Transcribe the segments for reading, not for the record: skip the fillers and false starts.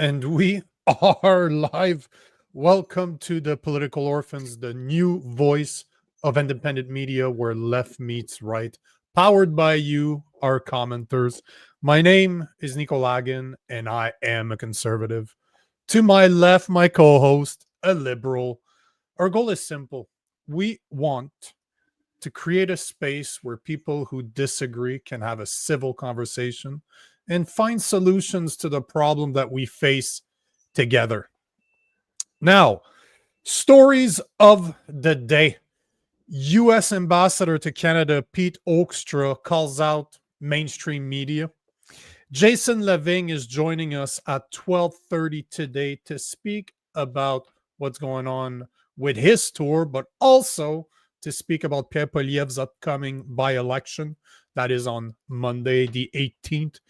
And we are live. Welcome to the Political Orphans, the new voice of independent media where left meets right. Powered by you, our commenters. My name is Nico Lagan, and I am a conservative. To my left, my co host, a liberal. Our goal is simple. We want to create a space where people who disagree can have a civil conversation and find solutions to the problem that we face together. Now, stories of the day. U.S. Ambassador to Canada Pete Heokstra calls out mainstream media. Jason Lavigne is joining us at 12:30 today to speak about what's going on with his tour, but also to speak about Pierre Poilievre's upcoming by-election. That is on Monday, the 18th.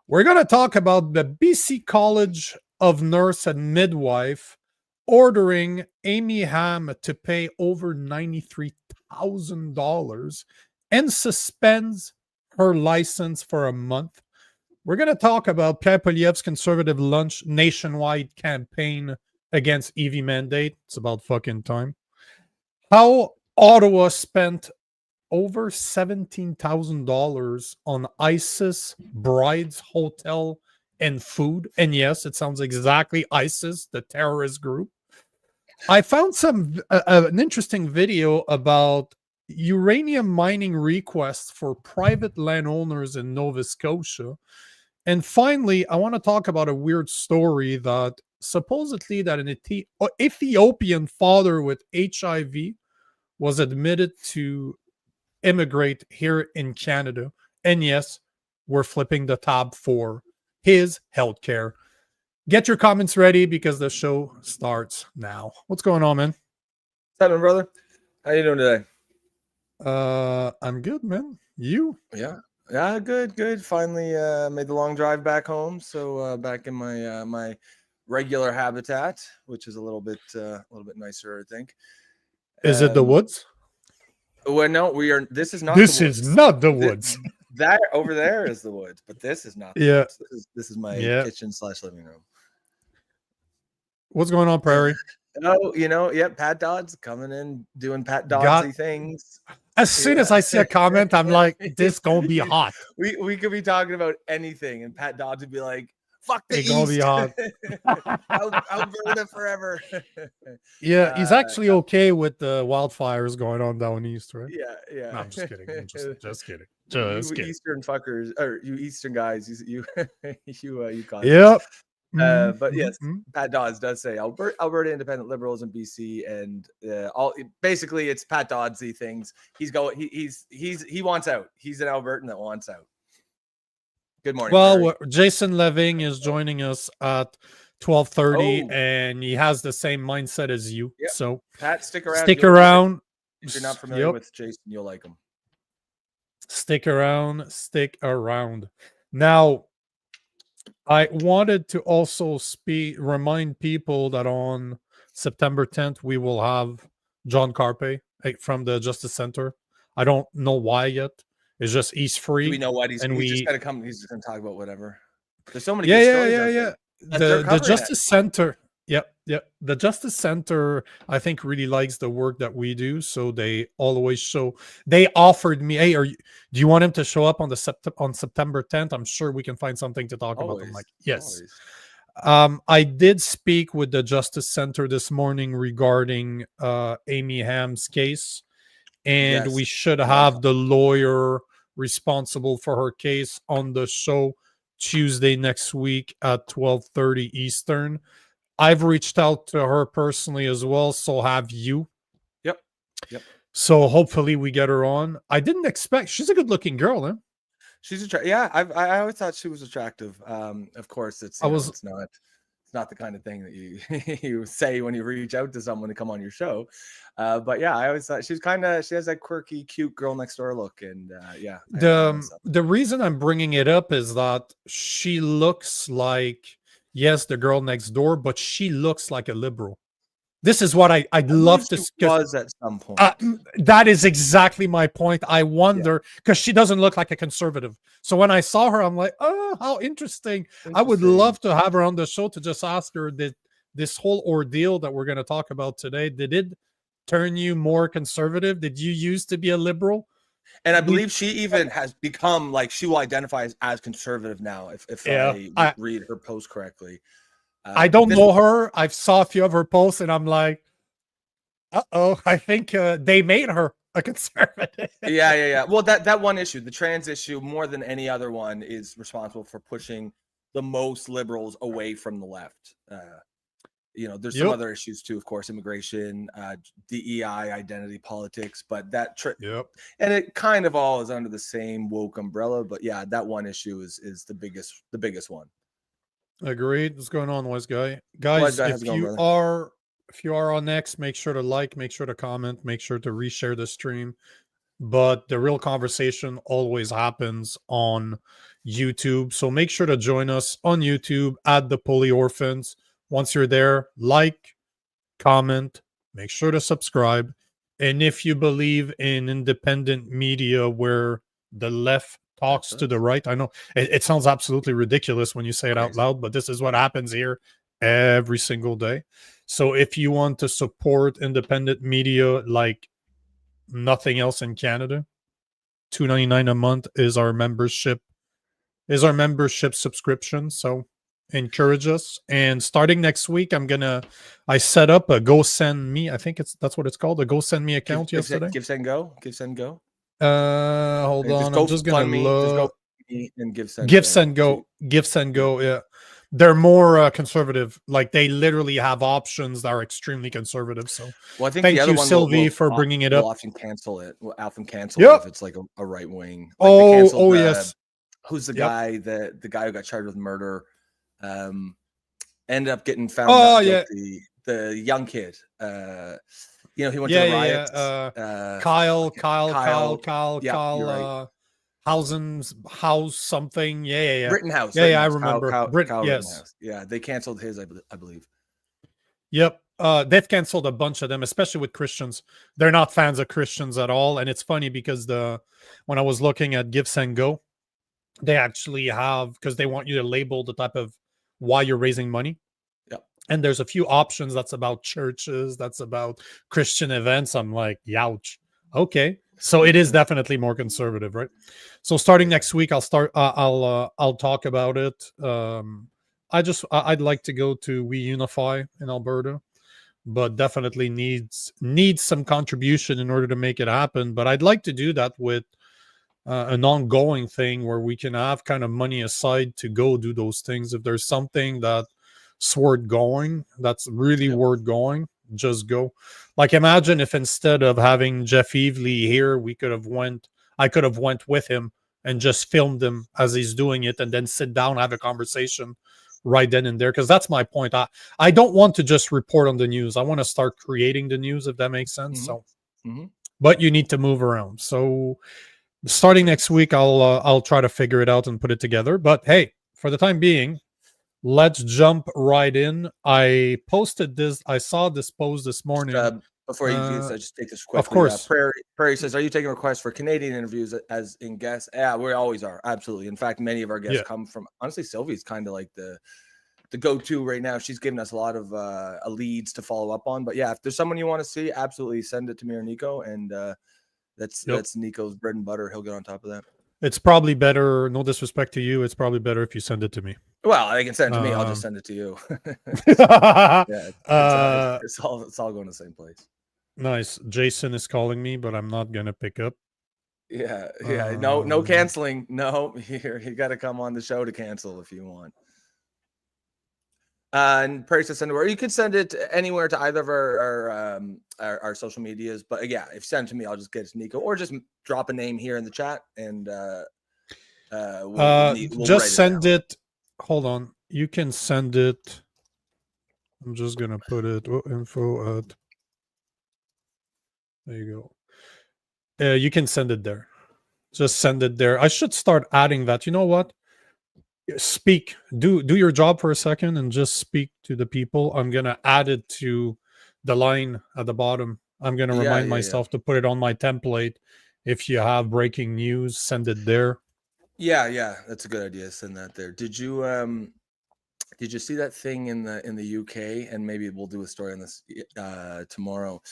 We're going to talk about the BC College of Nurse and Midwife ordering Amy Ham to pay over $93,000 and suspends her license for a month. We're going to talk about Pierre Poilievre's conservative lunch nationwide campaign against EV mandate. It's about fucking time. How Ottawa spent over $17,000 on ISIS brides, hotel, and food. And yes, it sounds exactly ISIS, the terrorist group. I found an interesting video about uranium mining requests for private landowners in Nova Scotia. And finally, I want to talk about a weird story that supposedly that an Ethiopian father with HIV was admitted to immigrate here in Canada. And yes, we're flipping the tab for his healthcare. Get your comments ready because the show starts now. What's going on, man? What's happening, brother? How you doing today? I'm good, man. You? Yeah, good. Finally made the long drive back home, so back in my my regular habitat, which is a little bit nicer, I think. Is it the woods? Well, no, we are. This is not. This is not the woods. That over there is the woods, but this is not. Yeah. Woods. This is my kitchen / living room. What's going on, Prairie? Oh, Pat Dodd's coming in doing Pat Doddsy things. As soon as I see a comment, I'm like, this gonna be hot. We could be talking about anything, and Pat Dodds would be like, fuck the East. Gonna be hot. Alberta forever. Yeah, he's actually okay with the wildfires going on down east, right? Yeah. No, I'm just kidding. Just kidding. You Eastern fuckers, or you Eastern guys, you caught Yep. But yes, Pat Dodds does say Alberta independent liberals in BC, and basically it's Pat Doddsy things. He wants out. He's an Albertan that wants out. Good morning. Well, Jason Lavigne is joining us at 12:30, and he has the same mindset as you. Yep. So Pat, stick around. Stick around. If you're not familiar with Jason, you'll like him. Stick around. Now, I wanted to also remind people that on September 10th, we will have John Carpe from the Justice Center. I don't know why yet. It's just he's free. Do we know what he's just going to come. He's just going to talk about whatever. There's so many stories. The Justice Center. Yep. The Justice Center, I think, really likes the work that we do. So they always show. They offered me, hey, do you want him to show up on September 10th? I'm sure we can find something to talk about. I'm like, yes. I did speak with the Justice Center this morning regarding Amy Ham's case, and we should have the lawyer responsible for her case on the show Tuesday next week at 12:30 Eastern. I've reached out to her personally as well, so have you. Yep. So hopefully we get her on. I didn't expect. She's a good-looking girl, huh? She's attractive. Yeah, I always thought she was attractive. Of course, it's not the kind of thing that you say when you reach out to someone to come on your show. But yeah, I always thought she has that quirky, cute girl next door look. And the reason I'm bringing it up is that she looks like, yes, the girl next door, but she looks like a liberal. This is what I'd love to. Was at some point. That is exactly my point. I wonder, because she doesn't look like a conservative. So when I saw her, I'm like, oh, how interesting. I would love to have her on the show to just ask her that this whole ordeal that we're going to talk about today, did it turn you more conservative? Did you used to be a liberal? And I believe she even has become, like, she will identify as conservative now, if I read her post correctly. I don't know her. I saw a few of her posts, and I'm like, uh-oh, I think they made her a conservative. Yeah. Well, that one issue, the trans issue, more than any other one, is responsible for pushing the most liberals away from the left. There's some other issues too, of course, immigration, DEI, identity politics, but that and it kind of all is under the same woke umbrella. But yeah, that one issue is the biggest one. Agreed. What's going on, Wise Guy? Guys, if you are on X, make sure to like, make sure to comment, make sure to reshare the stream. But the real conversation always happens on YouTube. So make sure to join us on YouTube at the Poli Orphans. Once you're there, like, comment, make sure to subscribe. And if you believe in independent media where the left talks to the right, I know it sounds absolutely ridiculous when you say it out loud, but this is what happens here every single day. So if you want to support independent media like nothing else in Canada, $2.99 a month is our membership subscription. So encourage us. And starting next week, I set up a Go Send Me. I think that's what it's called, a Go Send Me account yesterday. Give Send Go. Hold on. I'm just gonna look. And Give Send Go. Yeah, they're more conservative. Like, they literally have options that are extremely conservative. So, well, I think thank the other you, one Sylvie, for bringing it up. We'll often cancel it. If it's like a right wing. Like, yes. Who's the guy? The guy who got charged with murder. Ended up getting found out guilty. The young kid. He went to the riots. Kyle. House something. Yeah. Rittenhouse. I remember. Kyle Rittenhouse. Yeah, they canceled his, I believe. Yep. They've canceled a bunch of them, especially with Christians. They're not fans of Christians at all. And it's funny because when I was looking at Give Send Go, they actually have, because they want you to label the type of why you're raising money. Yep. And there's a few options that's about churches, that's about Christian events. I'm like, youch. Okay. So it is definitely more conservative, right? So starting next week, I'll talk about it. I'd like to go to We Unify in Alberta, but definitely needs some contribution in order to make it happen. But I'd like to do that with an ongoing thing where we can have kind of money aside to go do those things. If there's something that's worth going, that's really worth going, just go. Like, imagine if instead of having Jeff Evely here, I could have went with him and just filmed him as he's doing it, and then sit down, have a conversation right then and there. Because that's my point. I don't want to just report on the news. I want to start creating the news, if that makes sense. But you need to move around. So starting next week, I'll try to figure it out and put it together. But hey, for the time being, let's jump right in. I posted this. I saw this post this morning. Before you just take this quickly. Of course. Prairie says, are you taking requests for Canadian interviews as in guests? Yeah, we always are. Absolutely. In fact, many of our guests come from, honestly, Sylvie's kind of like the go-to right now. She's given us a lot of leads to follow up on. But yeah, if there's someone you want to see, absolutely send it to me or Nico. And that's Nico's bread and butter. He'll get on top of that. It's probably better, no disrespect to you, it's probably better if you send it to me. Well, they can send it to me. I'll just send it to you. It's all going to the same place. Nice. Jason is calling me, but I'm not going to pick up. Yeah. No canceling. No, you got to come on the show to cancel if you want. And Prairie to send it where you could send it anywhere to either of our social medias. But yeah, if sent to me, I'll just get it to Nico, or just drop a name here in the chat and we'll just send it. Hold on, you can send it. I'm just gonna put it info at. There you go. You can send it there. Just send it there. I should start adding that. You know what? Speak. Do your job for a second and just speak to the people. I'm gonna add it to the line at the bottom. I'm going to remind myself to put it on my template. If you have breaking news, send it there. Yeah, that's a good idea. Send that there. Did you see that thing in the UK? And maybe we'll do a story on this tomorrow.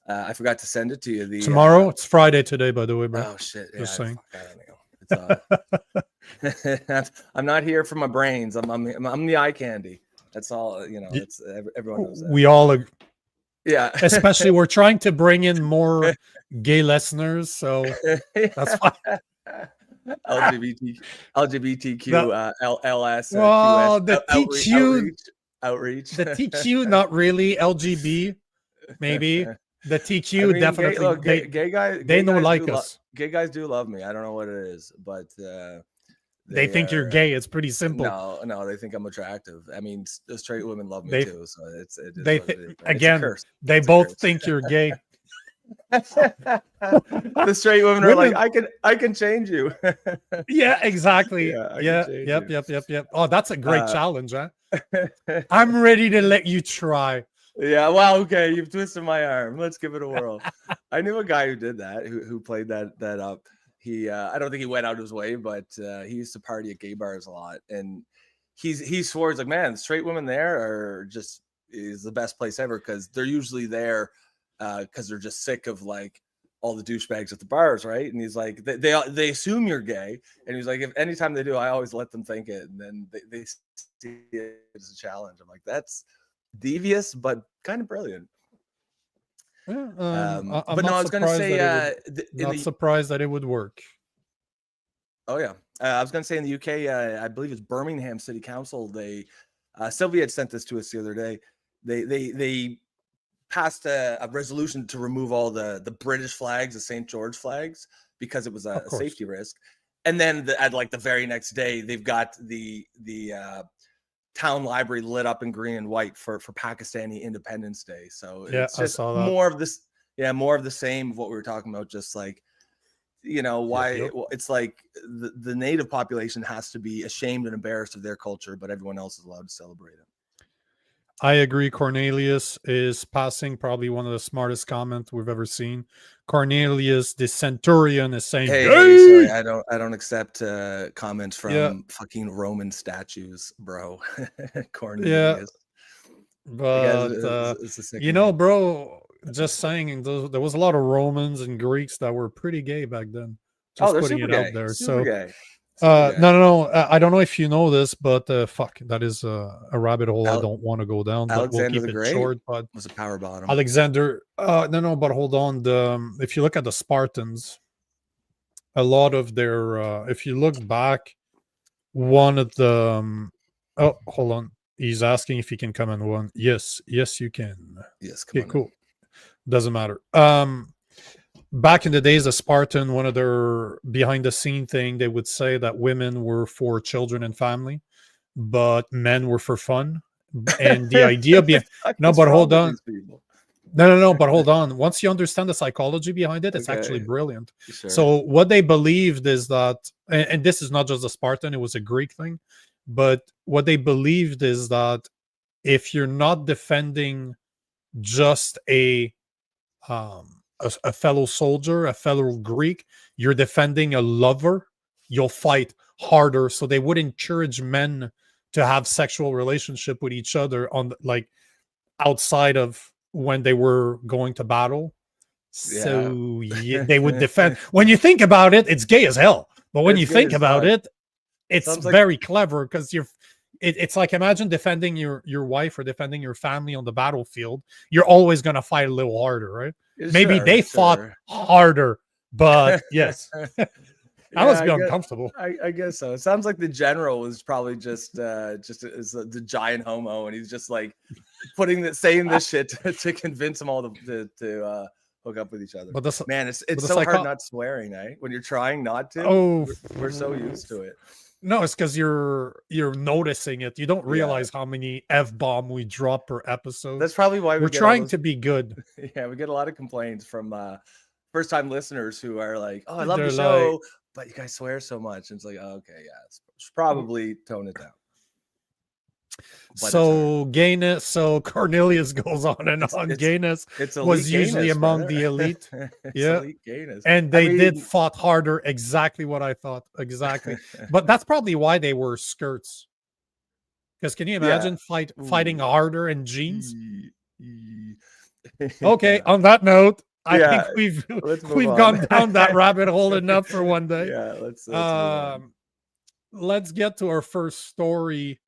I forgot to send it to you. Tomorrow? It's Friday today, by the way, bro. Oh shit! Just saying. I don't know. I'm not here for my brains. I'm the eye candy. That's all. It's everyone knows that. We all. Yeah. Especially we're trying to bring in more gay listeners, so that's why. LGBTQ LS. Well, QS, the TQ outreach. The TQ, not really. LGB, maybe. The TQ, definitely. Gay guys. They don't like us. Gay guys do love me. I don't know what it is, but they think you're gay. It's pretty simple. No, they think I'm attractive. I mean, the straight women love me too. So they both think you're gay. The straight women are like, I can change you. Yeah, exactly. Yep. Oh, that's a great challenge, huh? I'm ready to let you try. Yeah, well, okay, you've twisted my arm. Let's give it a whirl. I knew a guy who did that, who played that up. He I don't think he went out his way, but he used to party at gay bars a lot, and he swore, he's like, man, straight women there is the best place ever, because they're usually there because they're just sick of like all the douchebags at the bars, right? And he's like, they assume you're gay, and he's like, if anytime they do, I always let them think it, and then they see it as a challenge. I'm like, that's devious but kind of brilliant. Yeah, but no, I was going to say, surprised that it would work. Oh yeah, I was going to say in the UK, I believe it's Birmingham City Council. They Sylvia had sent this to us the other day. They passed a resolution to remove all the British flags, the St. George flags, because it was a safety risk. And then at like the very next day, they've got the town library lit up in green and white for Pakistani Independence Day. So it's just more of this, more of the same of what we were talking about. just like, it's like the native population has to be ashamed and embarrassed of their culture, but everyone else is allowed to celebrate it. I agree. Cornelius is passing probably one of the smartest comments we've ever seen. Cornelius, the centurion, is saying, "Hey, sorry, I don't accept comments from fucking Roman statues, bro." Cornelius. Yeah, but bro, just saying, there was a lot of Romans and Greeks that were pretty gay back then. Just they're putting super it gay. out there. Super gay. No. I don't know if you know this, but that is a rabbit hole I don't want to go down. But Alexander we'll keep it short. But was a power bottom. Alexander, no. But hold on. If you look at the Spartans, a lot of their, if you look back, one of the, hold on. He's asking if he can come in one. Yes, you can. Yes, come on. Cool. Doesn't matter. Back in the days of Spartan, one of their behind the scene thing, they would say that women were for children and family, but men were for fun. And the idea being but hold on. No, but hold on. Once you understand the psychology behind it, it's actually brilliant. Sure. So what they believed is that, and this is not just a Spartan, it was a Greek thing, but what they believed is that if you're not defending just a fellow soldier, a fellow Greek, you're defending a lover, you'll fight harder. So they would encourage men to have sexual relationship with each other on like outside of when they were going to battle. So they would defend. When you think about it, it's gay as hell. But when you think about it, it's very clever, because it's like, imagine defending your wife or defending your family on the battlefield. You're always going to fight a little harder, right? Maybe they fought harder, but yes. I must be uncomfortable. I guess so. It sounds like the general was probably just the giant homo, and he's just like saying this shit to convince them all to hook up with each other. But it's so hard not swearing, eh? When you're trying not to. Oh, we're so used to it. No, it's because you're noticing it. You don't realize how many F-bomb we drop per episode. That's probably why we're trying to be good. Yeah, we get a lot of complaints from first-time listeners who are like, "Oh, I love the show, but you guys swear so much." And it's like, oh, okay, yeah, should probably tone it down. So Gayness, so Cornelius goes on and on. Gayness was usually gayness, among the elite. Elite gayness. And they did fought harder. Exactly what I thought. Exactly. But that's probably why they were skirts. Because can you imagine fighting harder in jeans? Okay, on that note, I think we've gone down that rabbit hole enough for one day. Yeah, let's move on. Let's get to our first story.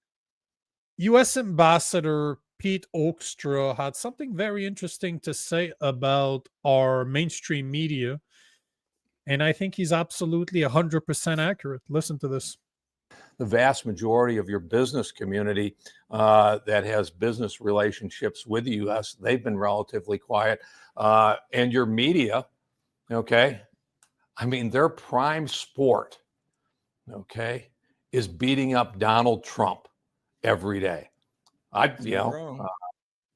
U.S. Ambassador Pete Heokstra had something very interesting to say about our mainstream media, and I think he's absolutely 100% accurate. Listen to this. The vast majority of your business community that has business relationships with the U.S., they've been relatively quiet. And your media, okay, I mean, their prime sport, okay, is beating up Donald Trump every day.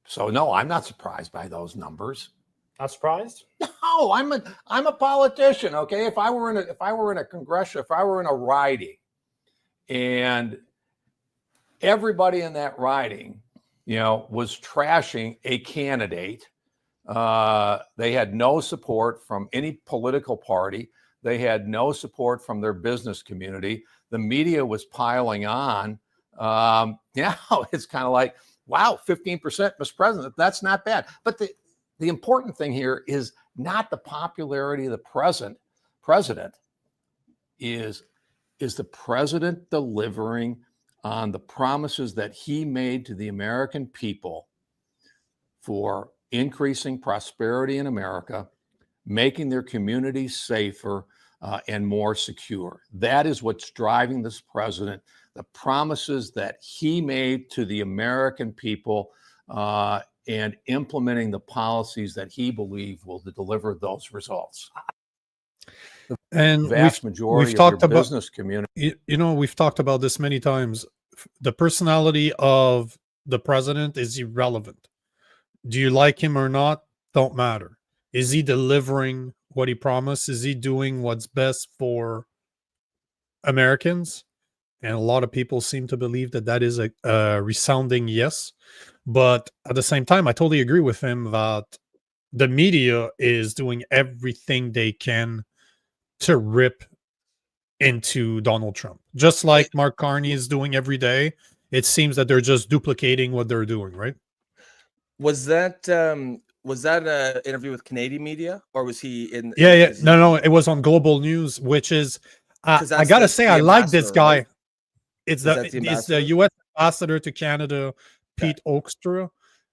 So no, I'm not surprised by those numbers. Not surprised? No, I'm a politician. Okay, if I were in a riding, and everybody in that riding, was trashing a candidate. They had no support from any political party. They had no support from their business community. The media was piling on. It's kind of like, wow, 15%, Mr. President, that's not bad. But the important thing here is not the popularity of the president, is the president delivering on the promises that he made to the American people for increasing prosperity in America, making their communities safer and more secure. That is what's driving this president, the promises that he made to the American people and implementing the policies that he believed will deliver those results. And vast majority we've talked of your about business community. We've talked about this many times. The personality of the president is irrelevant. Do you like him or not? Don't matter. Is he delivering what he promised? Is he doing what's best for Americans? And a lot of people seem to believe that is a resounding yes. But at the same time, I totally agree with him that the media is doing everything they can to rip into Donald Trump, just like Mark Carney is doing every day. It seems that they're just duplicating what they're doing, right? Was that an interview with Canadian media, or was he in? No, it was on Global News, which is I gotta say I like this guy. Right? It's the U.S. ambassador to Canada, Pete Heokstra,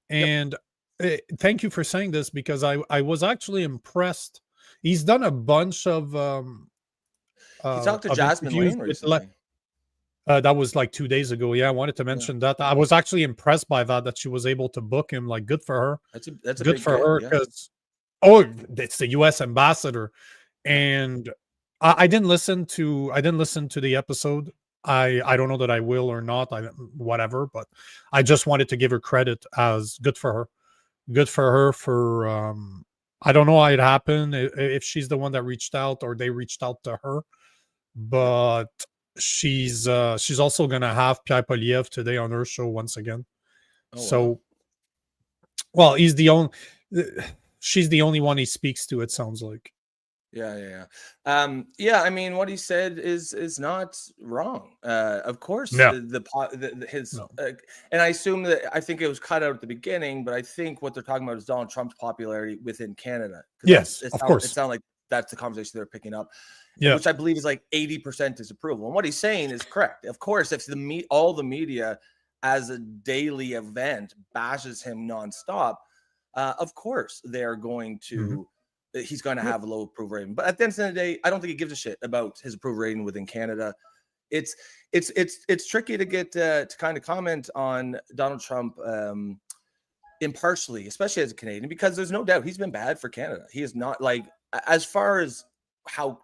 and thank you for saying this, because I was actually impressed. He's done a bunch of he talked to Jasmine Lane recently. That was like 2 days ago. Yeah, I wanted to mention that. I was actually impressed by that she was able to book him. Like, good for her. That's good for her, because it's the U.S. ambassador, and I didn't listen to the episode. I don't know that I will or not. Whatever, but I just wanted to give her credit as good for her. Good for her for I don't know how it happened, if she's the one that reached out or they reached out to her, but she's also gonna have Pierre Poilievre today on her show once again. Well, she's the only one he speaks to, it sounds like. Yeah. I mean, what he said is not wrong. Of course, and I assume I think it was cut out at the beginning, but I think what they're talking about is Donald Trump's popularity within Canada. Yes, of course. It sounds like that's the conversation they're picking up, which I believe is like 80% disapproval. And what he's saying is correct. Of course, if all the media as a daily event bashes him nonstop, of course they're going to. He's going to have a low approval rating, but at the end of the day, I don't think he gives a shit about his approval rating within Canada. It's tricky to get to kind of comment on Donald Trump impartially, especially as a Canadian, because there's no doubt he's been bad for Canada. He is not, like, as far as how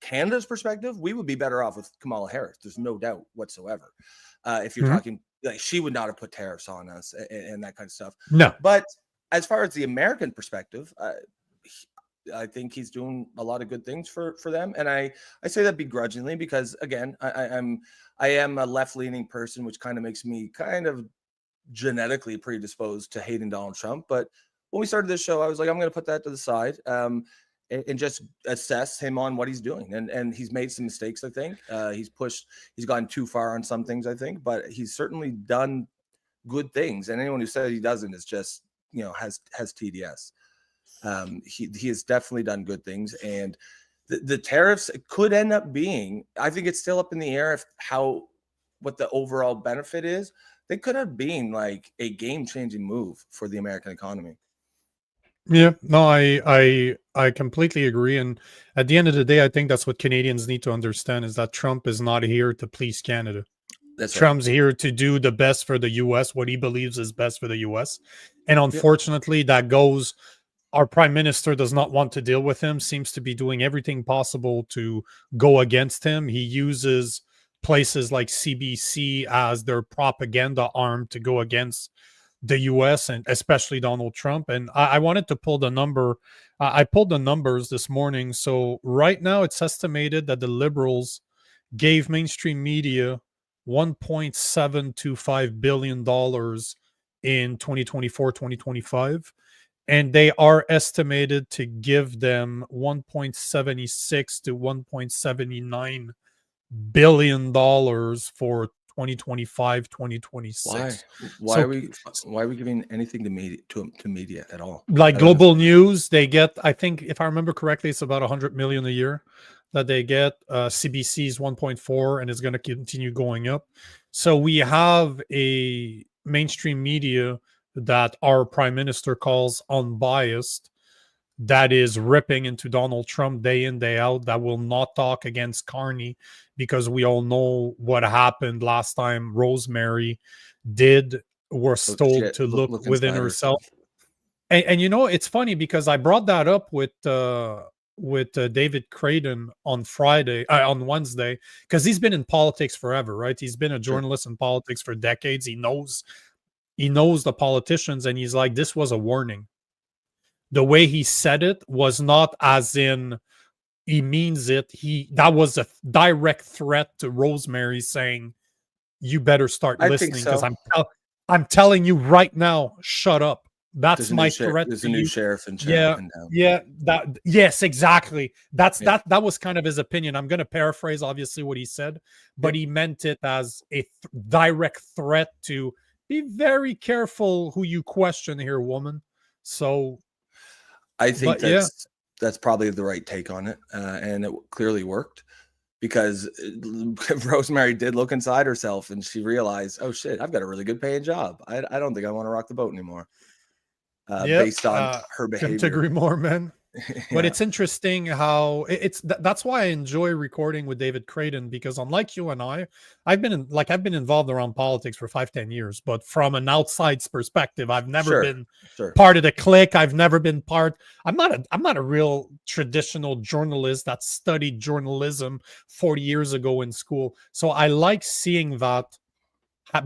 Canada's perspective, we would be better off with Kamala Harris. There's no doubt whatsoever. If you're talking, like, she would not have put tariffs on us and that kind of stuff. No, but as far as the American perspective, I think he's doing a lot of good things for them, and I say that begrudgingly because again, I am a left leaning person, which kind of makes me kind of genetically predisposed to hating Donald Trump. But when we started this show, I was like, I'm going to put that to the side. And just assess him on what he's doing. And he's made some mistakes, I think. He's gone too far on some things, I think, but he's certainly done good things. And anyone who says he doesn't is just, has TDS. He has definitely done good things. And the tariffs could end up being, I think it's still up in the air what the overall benefit is. They could have been like a game-changing move for the American economy. Yeah, no, I completely agree. And at the end of the day, I think that's what Canadians need to understand is that Trump is not here to please Canada. That's Trump's right. here to do the best for the US, what he believes is best for the US. And unfortunately, that goes, our prime minister does not want to deal with him, seems to be doing everything possible to go against him. He uses places like CBC as their propaganda arm to go against the US and especially Donald Trump. And I wanted to pull the number. I pulled the numbers this morning. So right now it's estimated that the Liberals gave mainstream media $1.725 billion in 2024-2025. And they are estimated to give them $1.76 to $1.79 billion for 2025-2026. Why are we giving anything to media at all? Like Global News, they get, I think if I remember correctly, it's about 100 million a year that they get. CBC's 1.4 and it's going to continue going up. So we have a mainstream media that our prime minister calls unbiased, that is ripping into Donald Trump day in, day out, that will not talk against Carney, because we all know what happened last time Rosemary was told to look within herself. And it's funny because I brought that up with David Creighton on Wednesday, because he's been in politics forever, right? He's been a journalist in politics for decades. He knows the politicians, and he's like, this was a warning. The way he said it was not as in he means it. That was a direct threat to Rosemary, saying, you better start listening, because I'm telling you right now, shut up. That's my threat. There's a new sheriff in town. Yes, exactly. That was kind of his opinion. I'm going to paraphrase obviously what he said, but he meant it as a direct threat to be very careful who you question here, woman. So I think that's probably the right take on it, and it clearly worked, because Rosemary did look inside herself and she realized, oh shit, I've got a really good paying job. I don't think I want to rock the boat anymore. Based on her behavior. Couldn't agree more, man. But it's interesting how that's why I enjoy recording with David Creighton, because unlike you and I've been involved around politics for 5-10 years, but from an outside's perspective, I've never been part of the clique. I've never been I'm not a real traditional journalist that studied journalism 40 years ago in school. So I like seeing that,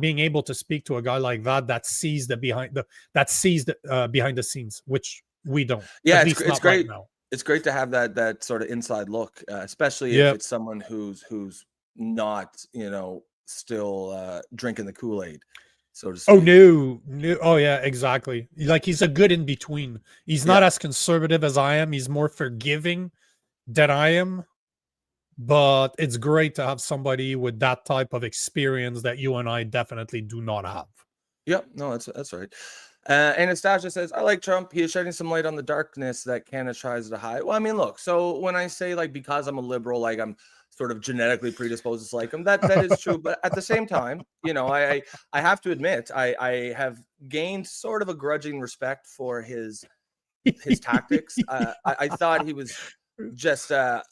being able to speak to a guy like that sees behind the scenes, which we don't. Yeah, it's great. Right now. It's great to have that sort of inside look, especially if it's someone who's not, still drinking the Kool-Aid, so to speak. Oh no. Oh yeah, exactly. Like, he's a good in between. He's not as conservative as I am. He's more forgiving than I am. But it's great to have somebody with that type of experience that you and I definitely do not have. Yep, no, that's right. Anastasia says, I like Trump. He is shedding some light on the darkness that Canada tries to hide. Well, I mean, look, so when I say, like, because I'm a liberal, like, I'm sort of genetically predisposed to like him, that is true. But at the same time, I have to admit, I have gained sort of a grudging respect for his tactics. I thought he was just a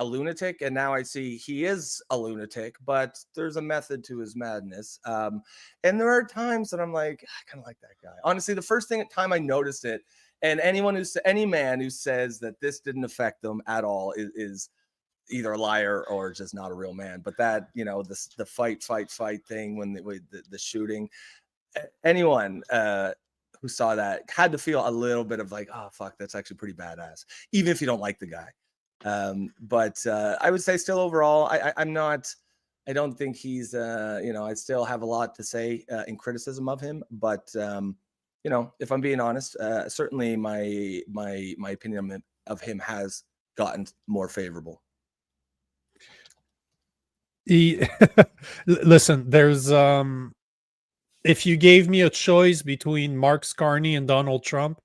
lunatic, and now I see he is a lunatic, but there's a method to his madness. And there are times that I'm like, I kind of like that guy. Honestly, the first time I noticed it, and any man who says that this didn't affect them at all is either a liar or just not a real man. But that, the fight thing, when the shooting, anyone who saw that had to feel a little bit of like, oh fuck, that's actually pretty badass, even if you don't like the guy. But I would say still overall, I'm not. I don't think he's. I still have a lot to say in criticism of him, but if I'm being honest, certainly my opinion of him has gotten more favorable. Listen, there's if you gave me a choice between Mark Scarney and Donald Trump,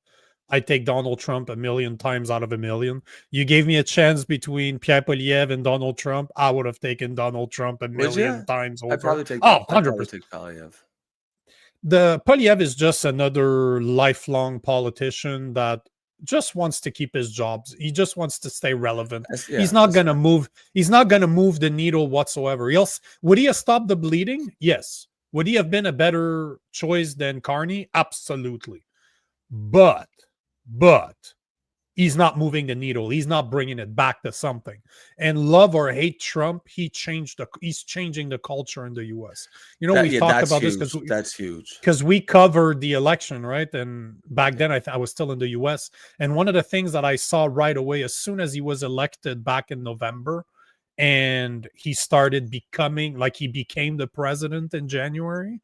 I'd take Donald Trump a million times out of a million. You gave me a chance between Pierre Poilievre and Donald Trump, I would have taken Donald Trump a million times over. I'd probably take 100%. Poilievre. The Poilievre is just another lifelong politician that just wants to keep his jobs. He just wants to stay relevant. He's not going to move. He's not going to move the needle whatsoever. Would he have stopped the bleeding? Yes. Would he have been a better choice than Carney? Absolutely. But he's not moving the needle. He's not bringing it back to something. And love or hate Trump, he's changing the culture in the U.S. We've talked about huge. this That's huge because we covered the election, right? And back then, I was still in the U.S. And one of the things that I saw right away, as soon as he was elected back in November, and he started becoming he became the president in January.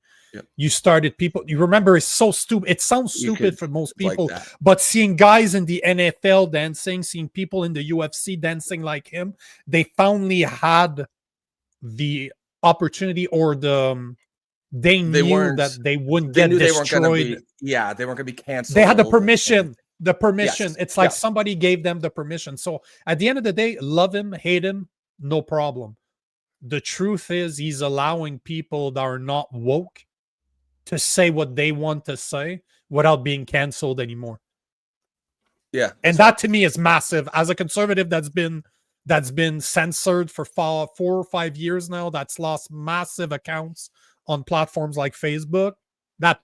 You started people. You remember, it's so stupid. It sounds stupid for most people, but seeing guys in the NFL dancing, seeing people in the UFC dancing like him, they finally had the opportunity, or they knew that they wouldn't get destroyed. They weren't going to be canceled. They had the permission. Yes. It's like somebody gave them the permission. So at the end of the day, love him, hate him, no problem. The truth is, he's allowing people that are not woke to say what they want to say without being canceled anymore. Yeah. And that to me is massive. As a conservative that's been censored for 4 or 5 years now, that's lost massive accounts on platforms like Facebook, that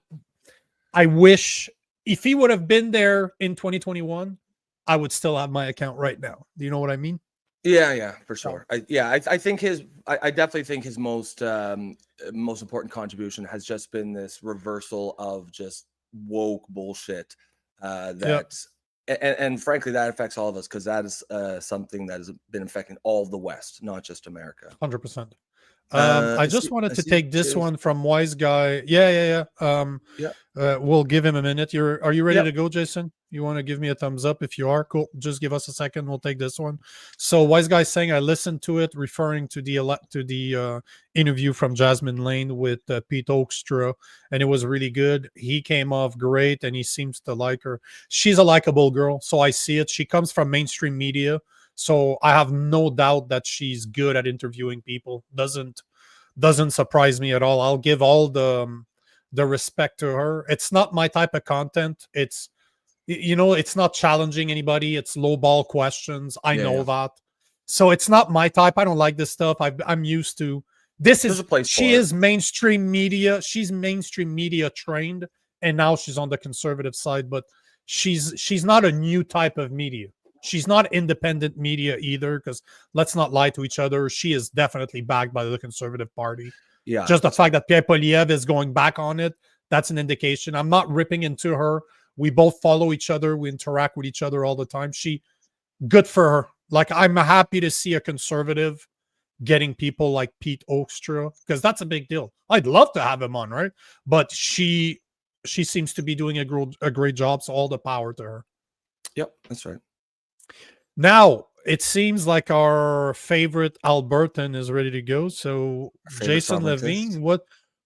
I wish if he would have been there in 2021, I would still have my account right now. Do you know what I mean? Yeah, for sure. I definitely think his most important contribution has just been this reversal of just woke bullshit. And frankly, that affects all of us, because that is something that has been affecting all of the West, not just America. 100%. I just wanted to take this one from Wise Guy. Yeah. We'll give him a minute. Are you ready to go, Jason? You want to give me a thumbs up? If you are, cool. Just give us a second. We'll take this one. So Wise Guy saying, I listened to it, referring to the interview from Jasmine Lane with Pete Heokstra, and it was really good. He came off great, and he seems to like her. She's a likable girl, so I see it. She comes from mainstream media, so I have no doubt that she's good at interviewing people. Doesn't surprise me at all. I'll give all the respect to her. It's not my type of content. It's not challenging anybody. It's low ball questions. I know that. So it's not my type. I don't like this stuff. I'm used to this. She is mainstream media. She's mainstream media trained, and now she's on the conservative side. But she's not a new type of media. She's not independent media either, because let's not lie to each other. She is definitely backed by the Conservative Party. Yeah. Just the fact that Pierre Poilievre is going back on it, that's an indication. I'm not ripping into her. We both follow each other. We interact with each other all the time. Good for her. I'm happy to see a conservative getting people like Pete Heokstra, because that's a big deal. I'd love to have him on, right? But she seems to be doing a great job, so all the power to her. Yep, that's right. Now, it seems like our favorite Albertan is ready to go. So, Jason Lavigne,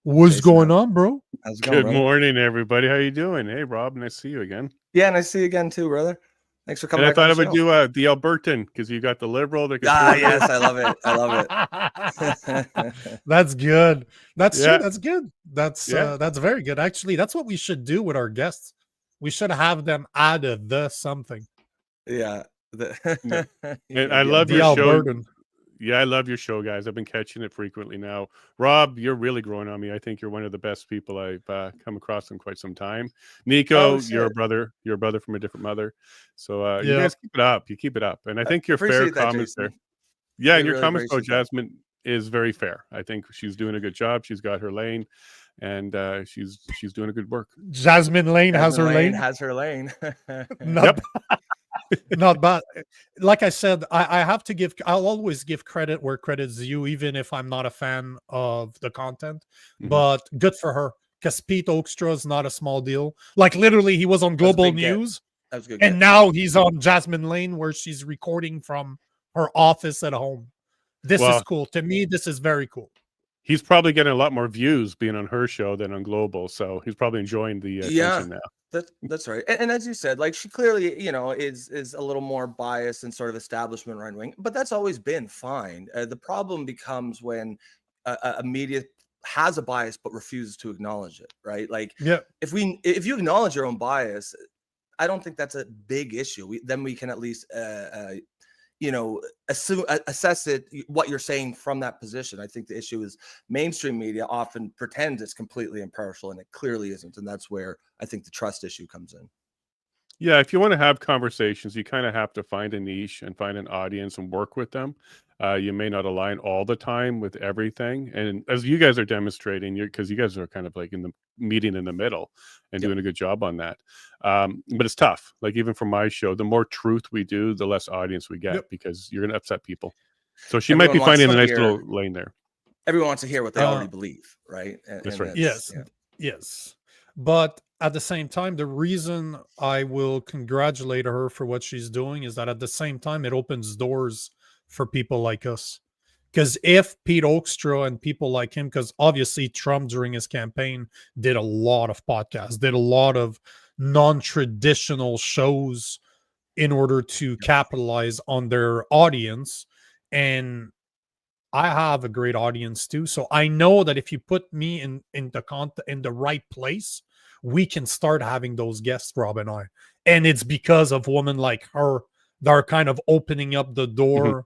what's going on, bro? How's it going, Good morning, everybody. How you doing? Hey, Rob, nice to see you again. Yeah, nice to see you again too, brother. Thanks for coming. And I thought I would do the Albertan, because you got the liberal. Yes, I love it. I love it. That's good. That's true. That's good. That's very good. Actually, that's what we should do with our guests. We should have them add the something. Yeah. And I love your show. Yeah, I love your show, guys. I've been catching it frequently now. Rob, you're really growing on me. I think you're one of the best people I've come across in quite some time. Nico, you're a brother from a different mother. So you guys keep it up. You keep it up. And I think your fair comments there. Yeah, and your comments about Jasmine is very fair. I think she's doing a good job. She's got her lane, and she's doing a good work. Jasmine Lane has her lane. Has her lane. Not, not bad. Like I said, I have to give. I'll always give credit where credit's due, even if I'm not a fan of the content. Mhm. But good for her, because Pete Heokstra is not a small deal. Like literally, he was on Global News, that was good. and now he's on Jasmine Lane, where she's recording from her office at home. This is cool. To me, this is very cool. He's probably getting a lot more views being on her show than on Global, so he's probably enjoying the attention now. That's right. And as you said, like she clearly, you know, is a little more biased and sort of establishment right wing, but that's always been fine. The problem becomes when a media has a bias but refuses to acknowledge it, right? Like, if you acknowledge your own bias, I don't think that's a big issue. Then we can at least you know, assess it, what you're saying from that position. I think the issue is mainstream media often pretends it's completely impartial, and it clearly isn't. And that's where I think the trust issue comes in. Yeah, if you want to have conversations, you kind of have to find a niche and find an audience and work with them. You may not align all the time with everything. And as you guys are demonstrating, because you guys are kind of like in the meeting in the middle and doing a good job on that. But it's tough. Like even for my show, the more truth we do, the less audience we get because you're going to upset people. So she might be finding a nice little lane there. Everyone wants to hear what they already believe, right? That's right. Yes. But at the same time, the reason I will congratulate her for what she's doing is that at the same time, it opens doors for people like us. Because if Pete Heokstra and people like him, because obviously Trump during his campaign did a lot of podcasts, did a lot of non-traditional shows in order to capitalize on their audience. And I have a great audience too. So I know that if you put me in the right place, we can start having those guests, Rob and I. And it's because of women like her that are kind of opening up the door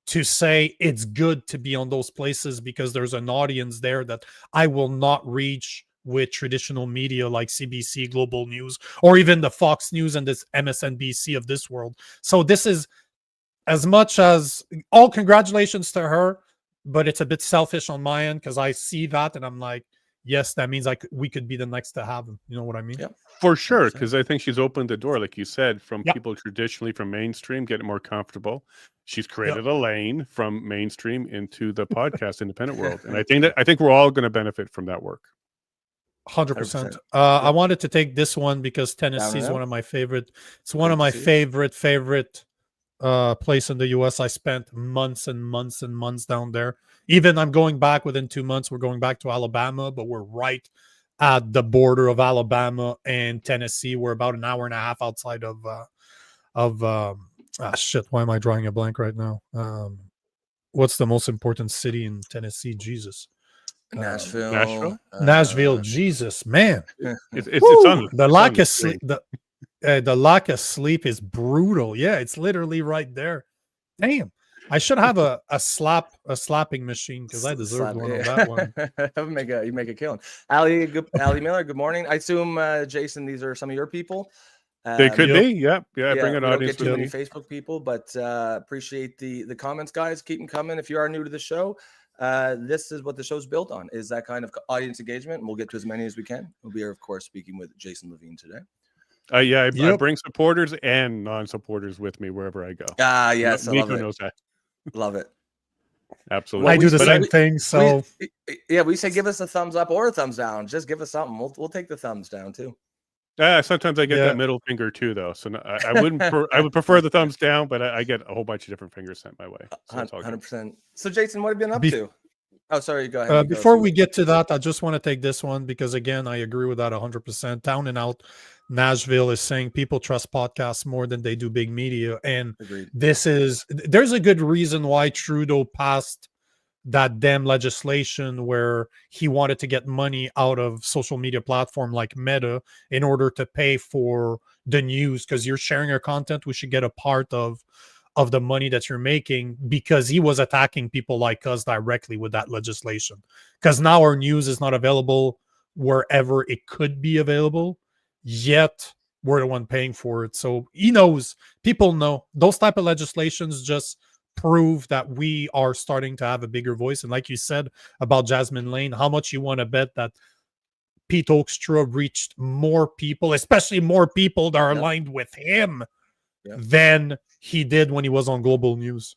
to say it's good to be on those places because there's an audience there that I will not reach with traditional media like CBC, Global News, or even the Fox News and this MSNBC of this world. So this is as much as all congratulations to her, but it's a bit selfish on my end because I see that and I'm like, yes, that means we could be the next to have him. You know what I mean? Yeah, for sure. Because I think she's opened the door, like you said, from people traditionally from mainstream, getting more comfortable. She's created a lane from mainstream into the podcast independent world, and I think we're all going to benefit from that work. 100%. I wanted to take this one because Tennessee is one of my favorite. It's one of my favorite place in the US. I spent months and months and months down there. Even I'm going back within 2 months. We're going back to Alabama, but we're right at the border of Alabama and Tennessee. We're about an hour and a half outside of shit. Why am I drawing a blank right now? What's the most important city in Tennessee? Jesus. Nashville. Nashville. Jesus, man. It's on the lack of sleep. The lack of sleep is brutal. Yeah, it's literally right there. Damn. I should have a slapping machine because I deserve one on that one. You make a killing. Ali Miller, good morning. I assume Jason, these are some of your people. They could be, yeah. Bring an audience. Don't get too many Facebook people, but appreciate the comments, guys. Keep them coming. If you are new to the show, this is what the show's built on: is that kind of audience engagement, and we'll get to as many as we can. We are, of course, speaking with Jason Lavigne today. I bring supporters and non-supporters with me wherever I go. Yes, Nico knows that. Love it. Absolutely. I do the same thing. So we say give us a thumbs up or a thumbs down. Just give us something. We'll take the thumbs down too. Sometimes I get that middle finger too, though. So I wouldn't. I would prefer the thumbs down, but I get a whole bunch of different fingers sent my way. So 100%. So Jason, what have you been up to? Oh, sorry. Go ahead. Before we get to that, I just want to take this one because again, I agree with that 100%. Down and Out Nashville is saying people trust podcasts more than they do big media, and there's a good reason why Trudeau passed that damn legislation where he wanted to get money out of social media platform like Meta in order to pay for the news, because you're sharing your content, we should get a part of the money that you're making, because he was attacking people like us directly with that legislation, because now our news is not available wherever it could be available, yet we're the one paying for it. So he knows, people know those type of legislations just prove that we are starting to have a bigger voice. And like you said about Jasmine Lane, how much you want to bet that Pete Heokstra reached more people, especially more people that are aligned with him than he did when he was on Global News.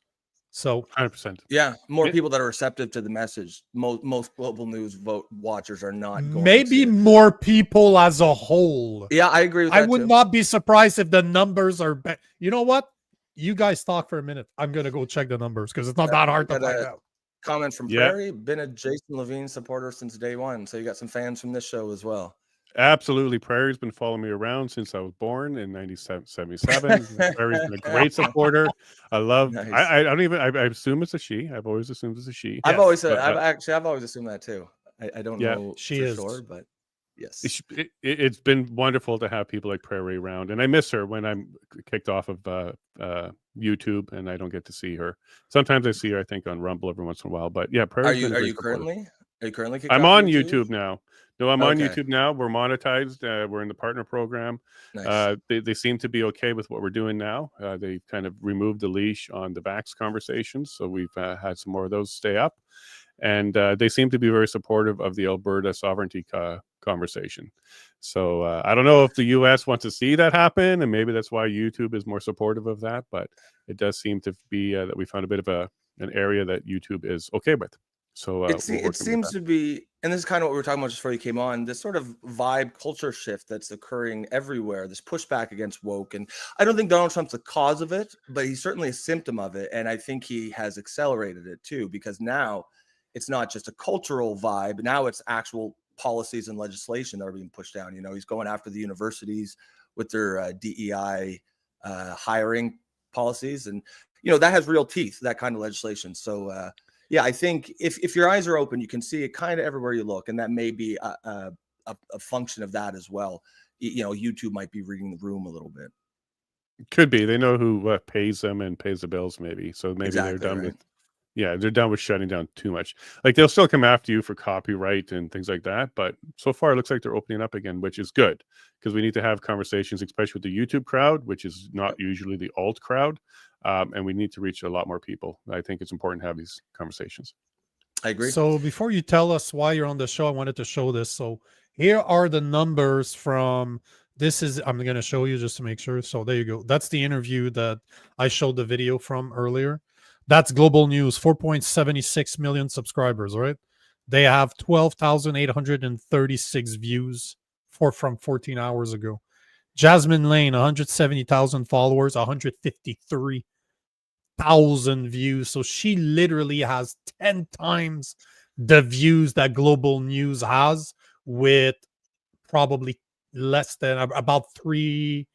So 100%. Yeah, more people that are receptive to the message. Most Global News watchers are not going maybe to. more people as a whole. Yeah, I agree with that. I would not be surprised if the numbers are you know what? You guys talk for a minute. I'm gonna go check the numbers because it's not that hard to find out. Comment from Prairie, been a Jason Lavigne supporter since day one. So you got some fans from this show as well. Absolutely. Prairie's been following me around since I was born in 1977. Prairie's been a great supporter. I love, Nice. I don't even, I assume it's a she. I've always assumed it's a she. I've always said, I've always assumed that too. I don't know she for is. sure, but yes. It's been wonderful to have people like Prairie around. And I miss her when I'm kicked off of YouTube and I don't get to see her. Sometimes I see her, I think, on Rumble every once in a while. But yeah, Prairie's Are you currently kicked I'm off on YouTube now. No, I'm on Okay. YouTube now. We're monetized. We're in the partner program. Nice. They seem to be okay with what we're doing now. They kind of removed the leash on the Vax conversations. So we've had some more of those stay up. And they seem to be very supportive of the Alberta sovereignty conversation. So I don't know if the U.S. wants to see that happen, and maybe that's why YouTube is more supportive of that. But it does seem to be that we found a bit of an area that YouTube is okay with. So it seems to be, and this is kind of what we were talking about just before you came on, this sort of vibe culture shift that's occurring everywhere, this pushback against woke. And I don't think Donald Trump's the cause of it, but he's certainly a symptom of it. And I think he has accelerated it too, because now it's not just a cultural vibe. Now it's actual policies and legislation that are being pushed down. You know, he's going after the universities with their DEI hiring policies. And, you know, that has real teeth, that kind of legislation. So, yeah, I think if your eyes are open, you can see it kind of everywhere you look, and that may be a function of that as well. You know, YouTube might be reading the room a little bit. Could be. They know who pays them and pays the bills, maybe. So maybe they're done with. Yeah, they're done with shutting down too much. Like they'll still come after you for copyright and things like that, but so far it looks like they're opening up again, which is good because we need to have conversations, especially with the YouTube crowd, which is not usually the alt crowd. And we need to reach a lot more people. I think it's important to have these conversations. I agree. So before you tell us why you're on the show, I wanted to show this. So here are the numbers from I'm going to show you just to make sure. So there you go. That's the interview that I showed the video from earlier. That's Global News, 4.76 million subscribers, right? They have 12,836 views from 14 hours ago. Jasmine Lane, 170,000 followers, 153,000 views. So she literally has 10 times the views that Global News has, with probably less than about 3.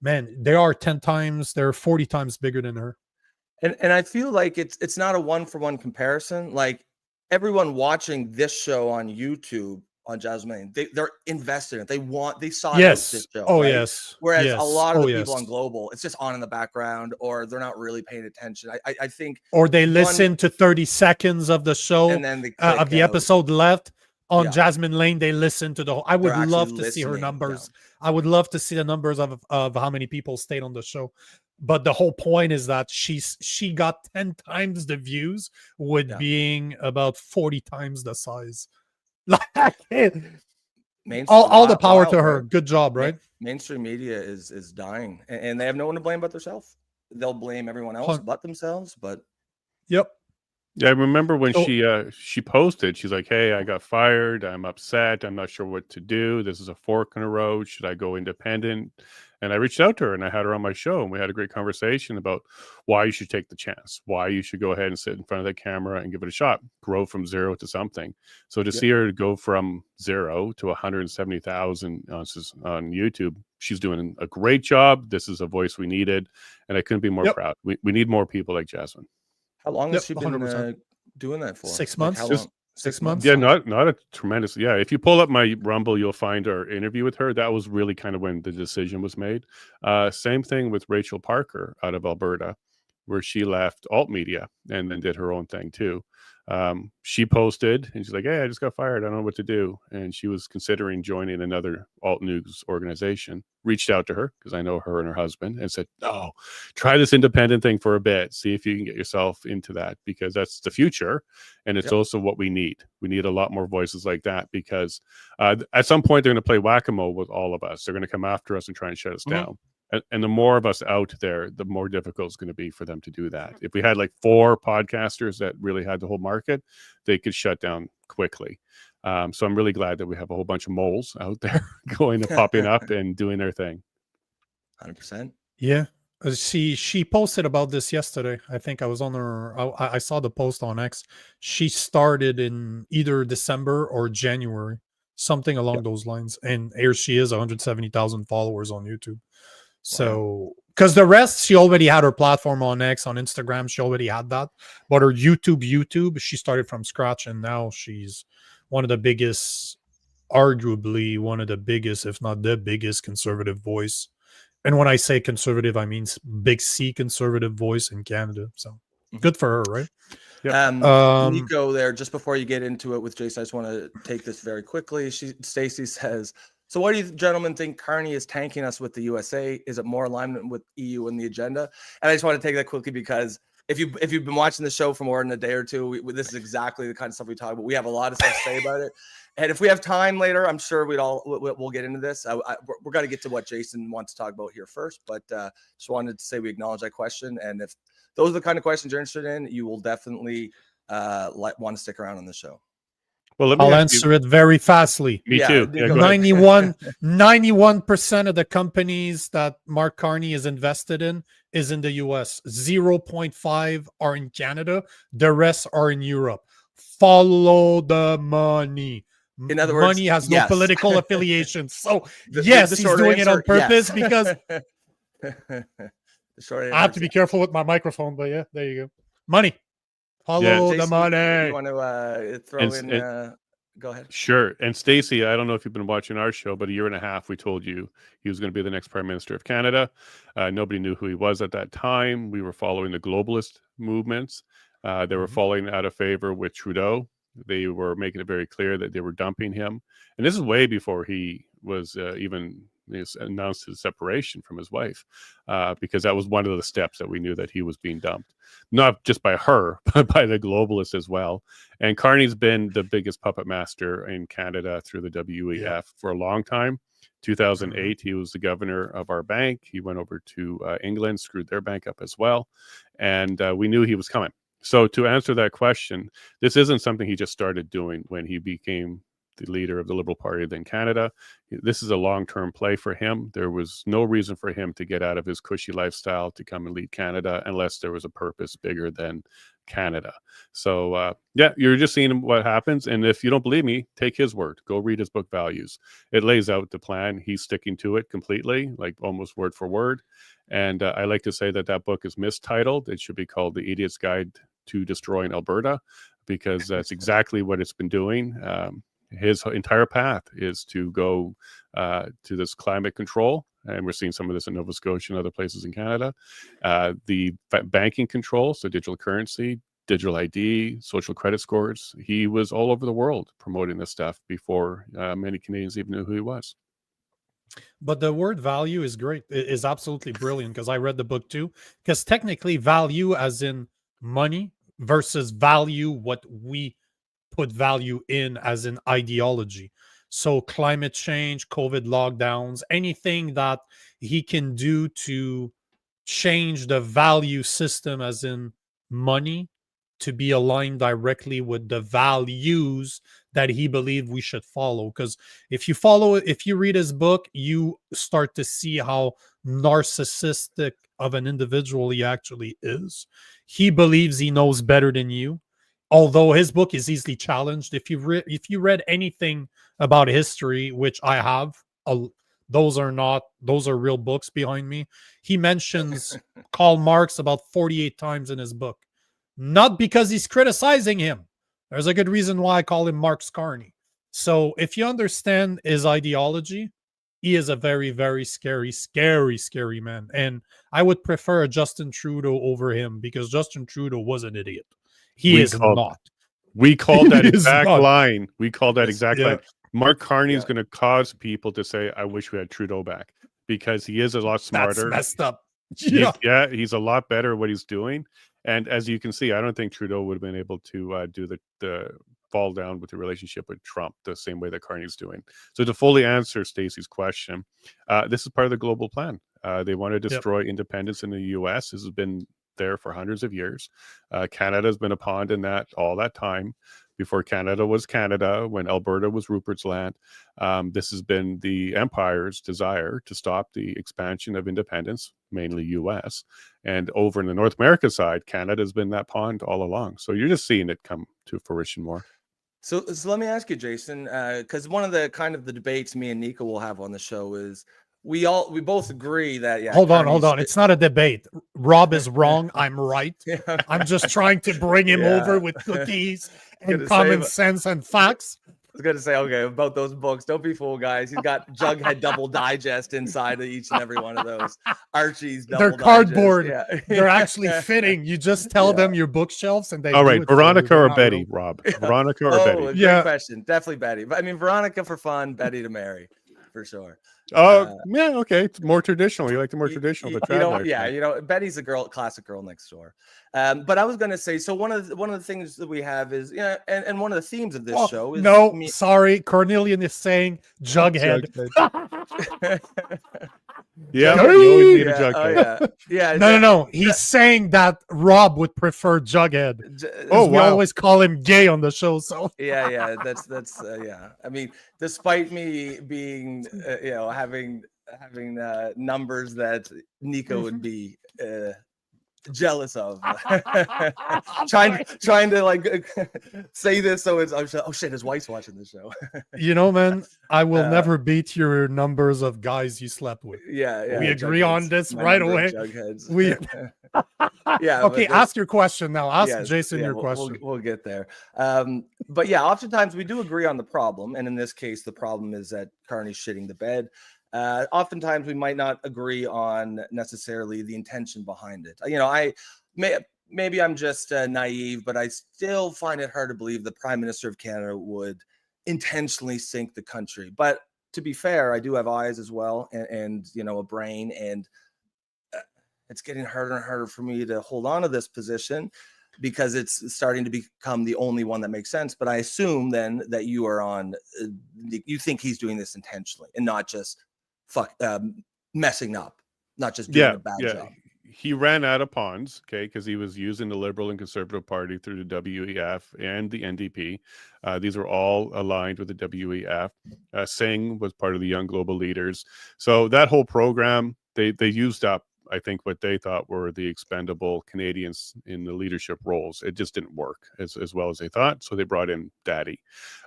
Man, they are 10 times, they're 40 times bigger than her. And I feel like it's not a one-for-one comparison. Like everyone watching this show on YouTube on Jasmine, they're invested in it. They saw this show. Oh, right? yes. Whereas yes. a lot of the people on Global, it's just on in the background, or they're not really paying attention. I think, or they listen to 30 seconds of the show and then of the episode left. On Jasmine Lane, they listen to the whole. I would love to see her numbers. I would love to see the numbers of how many people stayed on the show. But the whole point is that she got 10 times the views with being about 40 times the size. All the power to her. Good job, right? Mainstream media is dying, and they have no one to blame but themselves. They'll blame everyone else but themselves. But yeah, I remember when she posted, she's like, "Hey, I got fired. I'm upset. I'm not sure what to do. This is a fork in the road. Should I go independent?" And I reached out to her and I had her on my show, and we had a great conversation about why you should take the chance, why you should go ahead and sit in front of that camera and give it a shot, grow from zero to something. So to see her go from 0 to 170,000 on YouTube, she's doing a great job. This is a voice we needed, and I couldn't be more proud. We need more people like Jasmine. How long has she been doing that for? 6 months. Like 6 months. Yeah, not a tremendous. Yeah, if you pull up my Rumble, you'll find our interview with her. That was really kind of when the decision was made. Same thing with Rachel Parker out of Alberta, where she left alt media and then did her own thing too. She posted and she's like, "Hey, I just got fired. I don't know what to do." And she was considering joining another alt news organization. Reached out to her because I know her and her husband, and said, "No, try this independent thing for a bit. See if you can get yourself into that, because that's the future, and it's also what we need. We need a lot more voices like that, because at some point they're going to play whack-a-mole with all of us. They're going to come after us and try and shut us down." And the more of us out there, the more difficult it's going to be for them to do that. If we had like 4 podcasters that really had the whole market, they could shut down quickly. So I'm really glad that we have a whole bunch of moles out there going and popping up and doing their thing. 100%. Yeah. She posted about this yesterday. I think I was on her. I saw the post on X. She started in either December or January, something along those lines. And here she is, 170,000 followers on YouTube. So, because the rest, she already had her platform on X, on Instagram, she already had that. But her YouTube, she started from scratch, and now she's one of the biggest, arguably one of the biggest, if not the biggest, conservative voice. And when I say conservative, I mean big C conservative voice in Canada. So good for her, right? Nico, there, just before you get into it with Jason, I just want to take this very quickly. Stacy says, "So why do you gentlemen think Carney is tanking us with the USA? Is it more alignment with EU and the agenda?" And I just want to take that quickly, because if you've been watching the show for more than a day or two, this is exactly the kind of stuff we talk about. We have a lot of stuff to say about it. And if we have time later, I'm sure we'll get into this. We're going to get to what Jason wants to talk about here first, but just wanted to say we acknowledge that question. And if those are the kind of questions you're interested in, you will definitely want to stick around on the show. Well, I'll answer it very fastly. Me too. 91% of the companies that Mark Carney is invested in is in the US. 0.5 are in Canada. The rest are in Europe. Follow the money. In other words, money has no political affiliation. So yes, he's doing it on purpose because I have to be careful with my microphone. But yeah, there you go. Money. Follow the money. You want to throw in? Go ahead. Sure. And Stacey, I don't know if you've been watching our show, but a year and a half, we told you he was going to be the next Prime Minister of Canada. Nobody knew who he was at that time. We were following the globalist movements. They were falling out of favor with Trudeau. They were making it very clear that they were dumping him. And this is way before he was even announced his separation from his wife, because that was one of the steps that we knew that he was being dumped, not just by her, but by the globalists as well. And Carney's been the biggest puppet master in Canada through the WEF for a long time. 2008, he was the governor of our bank. He went over to England, screwed their bank up as well. And we knew he was coming. So to answer that question, this isn't something he just started doing when he became the leader of the Liberal Party in Canada. This is a long-term play for him. There was no reason for him to get out of his cushy lifestyle to come and lead Canada unless there was a purpose bigger than Canada. So yeah, you're just seeing what happens. And if you don't believe me, take his word. Go read his book, Values. It lays out the plan. He's sticking to it completely, like almost word for word. And I like to say that that book is mistitled. It should be called The Idiot's Guide to Destroying Alberta, because that's exactly what it's been doing. His entire path is to go to this climate control, and we're seeing some of this in Nova Scotia and other places in Canada. The banking control, so digital currency, digital ID, social credit scores. He was all over the world promoting this stuff before many Canadians even knew who he was. But the word value is great. It is absolutely brilliant, because I read the book too. Because technically value as in money versus value what we put value in as an ideology. So climate change, COVID lockdowns, anything that he can do to change the value system as in money to be aligned directly with the values that he believed we should follow. Because if you read his book, you start to see how narcissistic of an individual he actually is. He believes he knows better than you, although his book is easily challenged. If you read anything about history, which I have, those are real books behind me. He mentions Karl Marx about 48 times in his book. Not because he's criticizing him. There's a good reason why I call him Marx Carney. So if you understand his ideology, he is a very, very scary, scary, scary man. And I would prefer Justin Trudeau over him, because Justin Trudeau was an idiot. He is not. We called that It is exact not. line. We called that exact Yeah. line. Mark Carney is going to cause people to say, I wish we had Trudeau back, because he is a lot That's smarter. messed up. Yeah. He's a lot better at what he's doing. And as you can see, I don't think Trudeau would have been able to do the fall down with the relationship with Trump the same way that Carney's doing. So to fully answer Stacey's question, this is part of the global plan. They want to destroy independence in the U.S. This has been there for hundreds of years. Canada has been a pawn in that all that time. Before Canada was Canada, when Alberta was Rupert's land, this has been the Empire's desire to stop the expansion of independence, mainly U.S. And over in the North America side, Canada has been that pawn all along. So you're just seeing it come to fruition more. So let me ask you, Jason, because one of the kind of the debates me and Nico will have on the show is we both agree that hold on. It's not a debate. Rob is wrong. I'm right. I'm just trying to bring him over with cookies and common sense and facts. I was going to say, okay, about those books, don't be fooled, guys. He's got Jughead Double Digest inside of each and every one of those. Archie's Double They're cardboard. Digest. Yeah. They're actually fitting. You just tell them your bookshelves and they all right, do it Veronica or not Betty, Rob? Veronica or Betty? Great question. Definitely Betty. But I mean, Veronica for fun, Betty to marry, for sure. Yeah, okay. It's more traditional. You like the more traditional. Betty's a classic girl next door. But I was going to say, so one of the things that we have is, and one of the themes of this show is sorry, Cornelian is saying Jughead. Yeah, you always need a Jughead. No. He's saying that Rob would prefer Jughead. We always call him gay on the show. So that's I mean, despite me being having numbers that Nico would be jealous of, trying to like say this so it's oh shit, his wife's watching the show. Man, I will never beat your numbers of guys you slept with. We agree on this right away. We okay, ask your question now. Ask Jason your question. We'll get there. But oftentimes we do agree on the problem, and in this case the problem is that Carney's shitting the bed. Oftentimes we might not agree on necessarily the intention behind it. Maybe I'm just naive, but I still find it hard to believe the Prime Minister of Canada would intentionally sink the country. But to be fair, I do have eyes as well, and a brain, and it's getting harder and harder for me to hold on to this position because it's starting to become the only one that makes sense. But I assume then that you are on, you think he's doing this intentionally and not just messing up, not just doing a bad job. He ran out of pawns, because he was using the Liberal and Conservative Party through the WEF and the NDP. These were all aligned with the WEF. Singh was part of the Young Global Leaders. So that whole program, they used up, I think, what they thought were the expendable Canadians in the leadership roles. It just didn't work as well as they thought. So they brought in Daddy.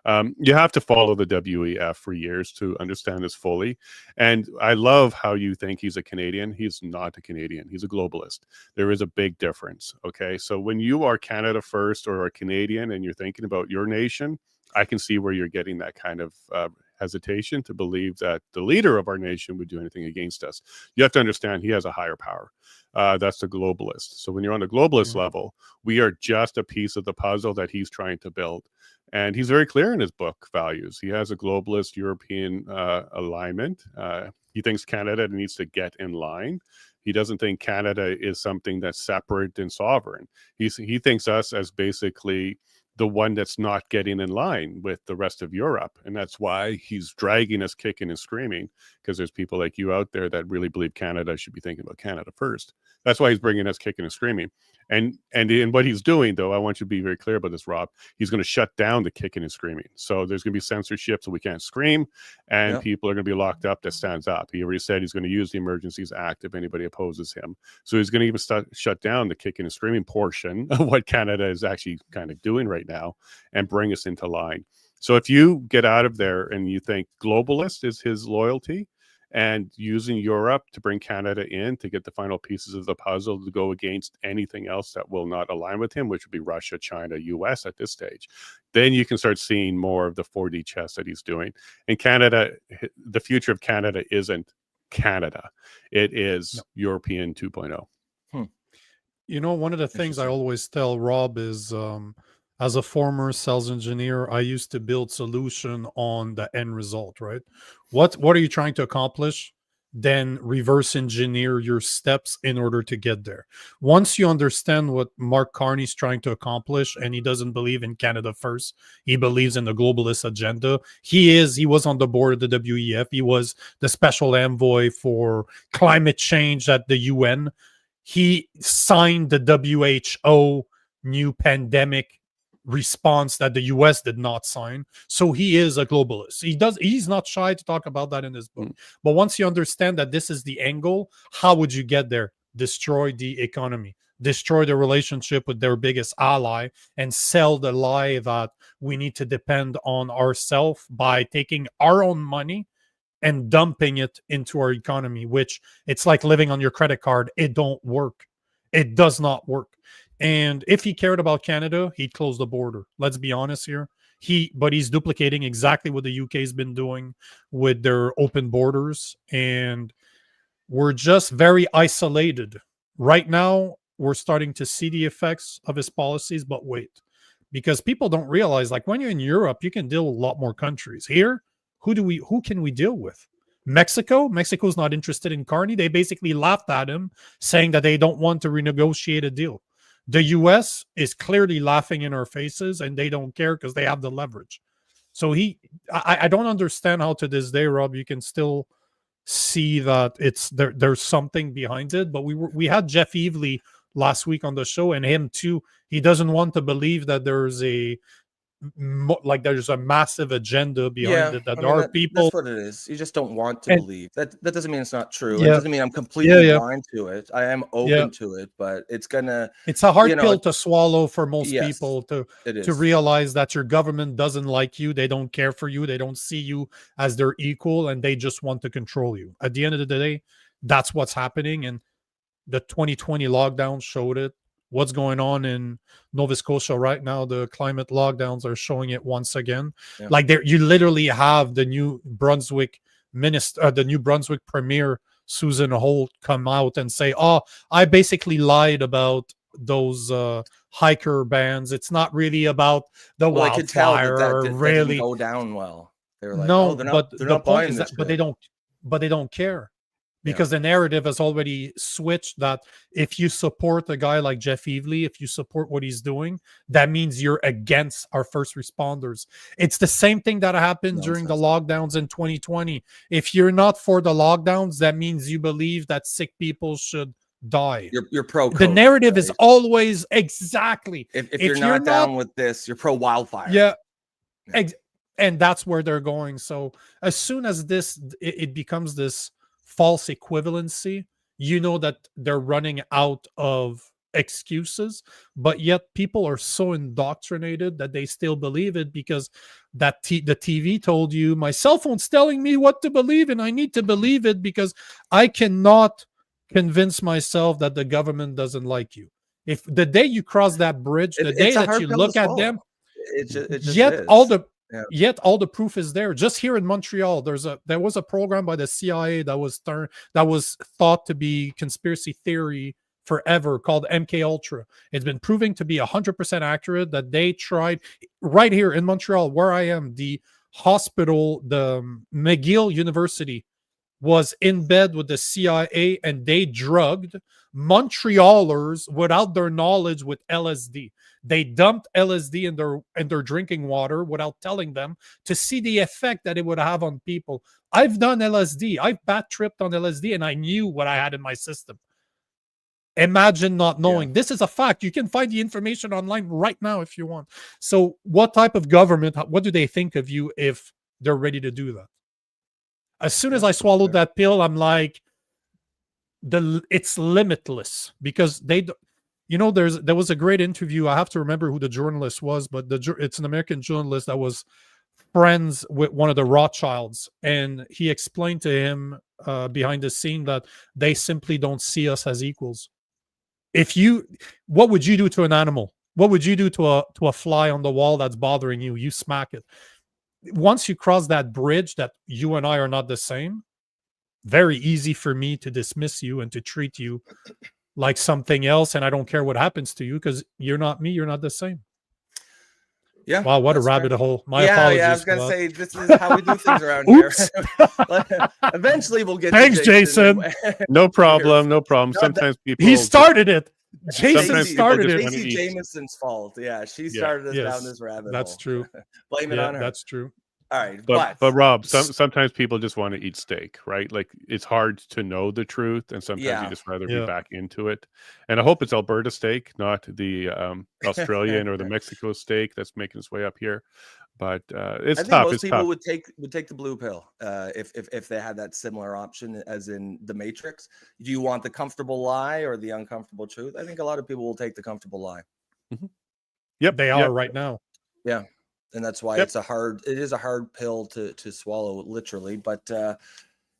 You have to follow the WEF for years to understand this fully. And I love how you think he's a Canadian. He's not a Canadian. He's a globalist. There is a big difference. Okay. So when you are Canada first or a Canadian and you're thinking about your nation, I can see where you're getting that kind of hesitation to believe that the leader of our nation would do anything against us. You have to understand he has a higher power. That's the globalist. So when you're on the globalist level, we are just a piece of the puzzle that he's trying to build. And he's very clear in his book values. He has a globalist European alignment. He thinks Canada needs to get in line. He doesn't think Canada is something that's separate and sovereign. He thinks us as basically the one that's not getting in line with the rest of Europe. And that's why he's dragging us kicking and screaming, because there's people like you out there that really believe Canada should be thinking about Canada first. That's why he's bringing us kicking and screaming. And in what he's doing, though, I want you to be very clear about this, Rob. He's going to shut down the kicking and screaming. So there's going to be censorship, so we can't scream, and people are going to be locked up that stands up. He already said he's going to use the Emergencies Act if anybody opposes him. So he's going to even shut down the kicking and screaming portion of what Canada is actually kind of doing right now and bring us into line. So if you get out of there and you think globalist is his loyalty, and using Europe to bring Canada in to get the final pieces of the puzzle to go against anything else that will not align with him, which would be Russia, China, US at this stage, then you can start seeing more of the 4D chess that he's doing. And Canada, the future of Canada isn't Canada. It is European 2.0. One of the things I always tell Rob is as a former sales engineer, I used to build solution on the end result, right? What are you trying to accomplish? Then reverse engineer your steps in order to get there. Once you understand what Mark Carney's trying to accomplish, and he doesn't believe in Canada first, he believes in the globalist agenda. He was on the board of the WEF. He was the special envoy for climate change at the UN. He signed the WHO new pandemic response that the US did not sign. So he is a globalist. He's not shy to talk about that in his book. But once you understand that this is the angle, how would you get there? Destroy the economy, destroy the relationship with their biggest ally, and sell the lie that we need to depend on ourselves by taking our own money and dumping it into our economy, which it's like living on your credit card. It don't work. It does not work. And if he cared about Canada, he'd close the border. Let's be honest here. But he's duplicating exactly what the UK's been doing with their open borders. And we're just very isolated. Right now, we're starting to see the effects of his policies, but wait. Because people don't realize, like when you're in Europe, you can deal with a lot more countries. Here, who can we deal with? Mexico's not interested in Carney. They basically laughed at him, saying that they don't want to renegotiate a deal. The US is clearly laughing in our faces, and they don't care because they have the leverage. So I don't understand how to this day, Rob, you can still see that there's something behind it. But we had Jeff Evely last week on the show, and him too. He doesn't want to believe that there's a massive agenda behind it, that there are people. That's what it is. You just don't want to believe. That doesn't mean it's not true. It doesn't mean I'm completely blind to it. I am open to it, but it's a hard pill to swallow for most people to realize that your government doesn't like you. They don't care for you. They don't see you as their equal, and they just want to control you. At the end of the day, that's what's happening. And the 2020 lockdown showed it. What's going on in Nova Scotia right now, the climate lockdowns are showing it once again. Yeah. Like you literally have the New Brunswick the New Brunswick Premier, Susan Holt, come out and say, "Oh, I basically lied about those hiker bans. It's not really about the wildfire." I could tell that really didn't go down well. They were like, "No, they're not buying this." But they don't care. Because the narrative has already switched that if you support a guy like Jeff Evely, if you support what he's doing, that means you're against our first responders. It's the same thing that happened during the lockdowns in 2020. If you're not for the lockdowns, that means you believe that sick people should die. You're pro-COVID. The narrative is always exactly. If you're not down with this, you're pro-wildfire. Yeah. And that's where they're going. So as soon as it becomes this false equivalency, you know that they're running out of excuses, but yet people are so indoctrinated that they still believe it because the TV told you, my cell phone's telling me what to believe, and I need to believe it because I cannot convince myself that the government doesn't like you. If the day you cross that bridge, the day that you look at them, Yet all the proof is there. Just here in Montreal, there was a program by the CIA that was thought to be conspiracy theory forever called MK Ultra. It's been proving to be 100% accurate. That they tried right here in Montreal, where I am, the hospital, the McGill University, was in bed with the CIA, and they drugged Montrealers without their knowledge with LSD. They dumped LSD in their drinking water without telling them, to see the effect that it would have on people. I've done LSD. I've bat tripped on LSD, and I knew what I had in my system. Imagine not knowing. Yeah. This is a fact. You can find the information online right now if you want. So what type of government, what do they think of you if they're ready to do that? As soon as I swallowed that pill, I'm like, it's limitless, because there was a great interview. I have to remember who the journalist was, but it's an American journalist that was friends with one of the Rothschilds, and he explained to him behind the scene that they simply don't see us as equals. What would you do to an animal? What would you do to a fly on the wall that's bothering you? You smack it. Once you cross that bridge that you and I are not the same, very easy for me to dismiss you and to treat you like something else, and I don't care what happens to you because you're not me, you're not the same. Yeah. Wow, what a rabbit hole. My apologies. Yeah, I was gonna say this is how we do things around here. Eventually, we'll get. Thanks, to Jason. No problem. No problem. Sometimes people. He started it. Jason started it. Stacey Jameson's fault. Yeah, she started us down this rabbit hole. That's true. Blame it on her. That's true. All right, but Rob, sometimes people just want to eat steak, right? Like it's hard to know the truth, and sometimes you just rather be back into it. And I hope it's Alberta steak, not the Australian or the Mexico steak that's making its way up here. But it's I think tough. most people would take the blue pill if they had that similar option as in the Matrix. Do you want the comfortable lie or the uncomfortable truth? I think a lot of people will take the comfortable lie. Mm-hmm. Yep, they are right now. Yeah. And that's why it is a hard pill to swallow, literally. But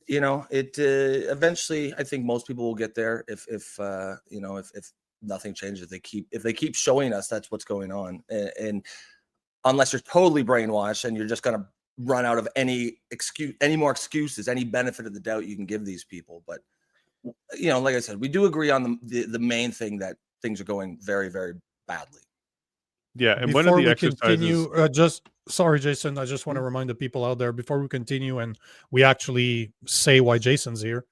it eventually, I think most people will get there if nothing changes. If they keep showing us that's what's going on, and unless you're totally brainwashed and you're just gonna run out of any more excuses, any benefit of the doubt you can give these people. But like I said, we do agree on the main thing, that things are going very, very badly. Yeah, and before one of the we exercises. continue, sorry, Jason. I just want to remind the people out there before we continue and we actually say why Jason's here.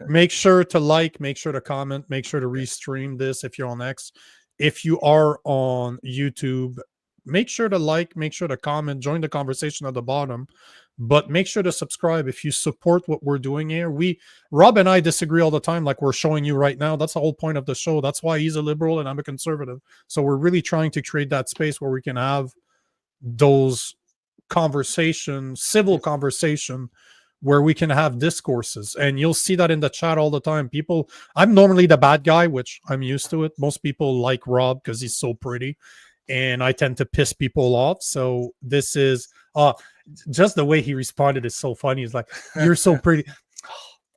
Make sure to like, make sure to comment, make sure to restream this if you're on X. If you are on YouTube, make sure to like, make sure to comment, join the conversation at the bottom. But make sure to subscribe if you support what we're doing here. Rob and I disagree all the time, like we're showing you right now. That's the whole point of the show. That's why he's a liberal and I'm a conservative. So we're really trying to create that space where we can have those conversations, civil conversation, where we can have discourses. And you'll see that in the chat all the time. I'm normally the bad guy, which I'm used to it. Most people like Rob because he's so pretty. And I tend to piss people off. So this is... just the way he responded is so funny. He's like, "You're so pretty."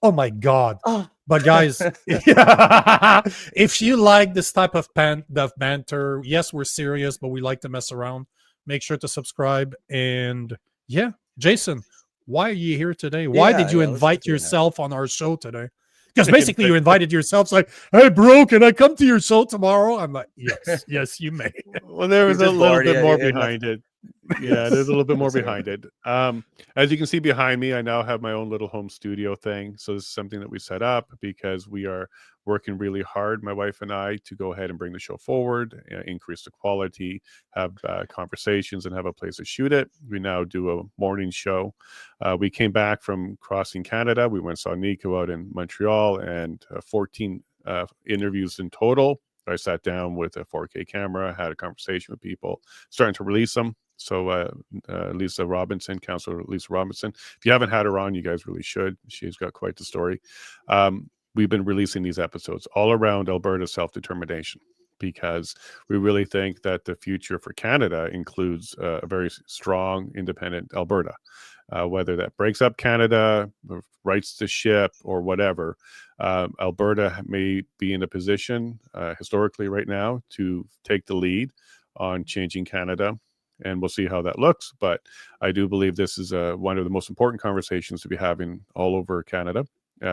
Oh my god! But guys, if you like this type of banter, yes, we're serious, but we like to mess around. Make sure to subscribe. And Jason, why are you here today? Why did you invite yourself on our show today? Because basically you invited yourself. It's like, "Hey, bro, can I come to your show tomorrow?" I'm like, yes, you may. Well, there was a little bit more behind it. Yeah, there's a little bit more behind it. As you can see behind me, I now have my own little home studio thing. So this is something that we set up because we are working really hard, my wife and I, to go ahead and bring the show forward, increase the quality, have conversations, and have a place to shoot it. We now do a morning show. We came back from crossing Canada. We went and saw Nico out in Montreal, and 14 interviews in total. I sat down with a 4K camera, had a conversation with people, starting to release them. So Lisa Robinson, Councillor Lisa Robinson, if you haven't had her on, you guys really should. She's got quite the story. We've been releasing these episodes all around Alberta self-determination, because we really think that the future for Canada includes a very strong, independent Alberta. Whether that breaks up Canada, rights to ship, or whatever, Alberta may be in a position historically right now to take the lead on changing Canada. And we'll see how that looks. But I do believe this is one of the most important conversations to be having all over Canada,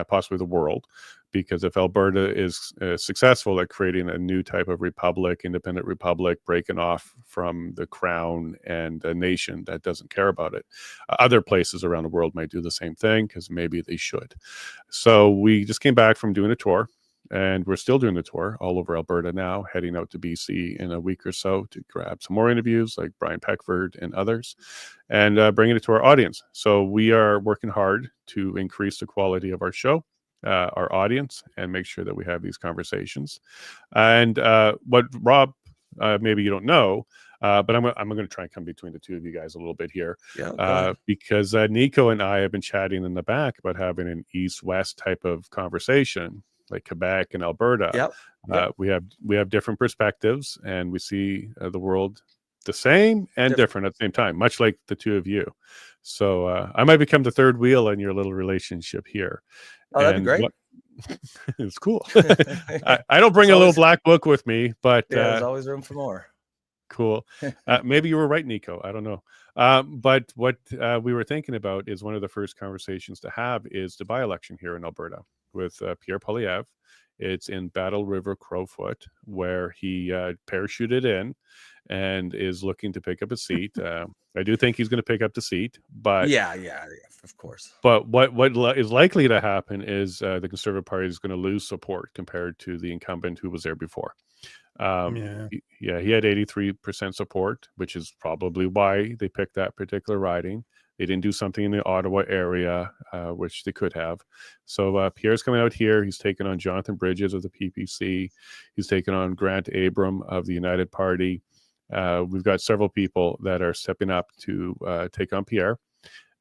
possibly the world, because if Alberta is successful at creating a new type of republic, independent republic, breaking off from the crown and a nation that doesn't care about it, other places around the world might do the same thing, because maybe they should. So we just came back from doing a tour. And we're still doing the tour all over Alberta now, heading out to BC in a week or so to grab some more interviews like Brian Peckford and others, and bringing it to our audience. So we are working hard to increase the quality of our show, our audience, and make sure that we have these conversations. And what Rob, maybe you don't know, but I'm going to try and come between the two of you guys a little bit here, because Nico and I have been chatting in the back about having an east-west type of conversation, like Quebec and Alberta. We have different perspectives, and we see the world the same and different at the same time, much like the two of you. So I might become the third wheel in your little relationship here. Oh, that'd be great. It's cool. I don't bring a little black book with me, but there's always room for more. Cool. Maybe you were right, Nico. I don't know. But what we were thinking about is one of the first conversations to have is the by-election here in Alberta with Pierre Poilievre. It's in Battle River Crowfoot, where he parachuted in and is looking to pick up a seat. I do think he's going to pick up the seat, but yeah, of course. But what is likely to happen is the Conservative Party is going to lose support compared to the incumbent who was there before. He had 83% support, which is probably why they picked that particular riding. They didn't do something in the Ottawa area, which they could have. So Pierre's coming out here. He's taken on Jonathan Bridges of the PPC. He's taken on Grant Abram of the United Party. We've got several people that are stepping up to take on Pierre.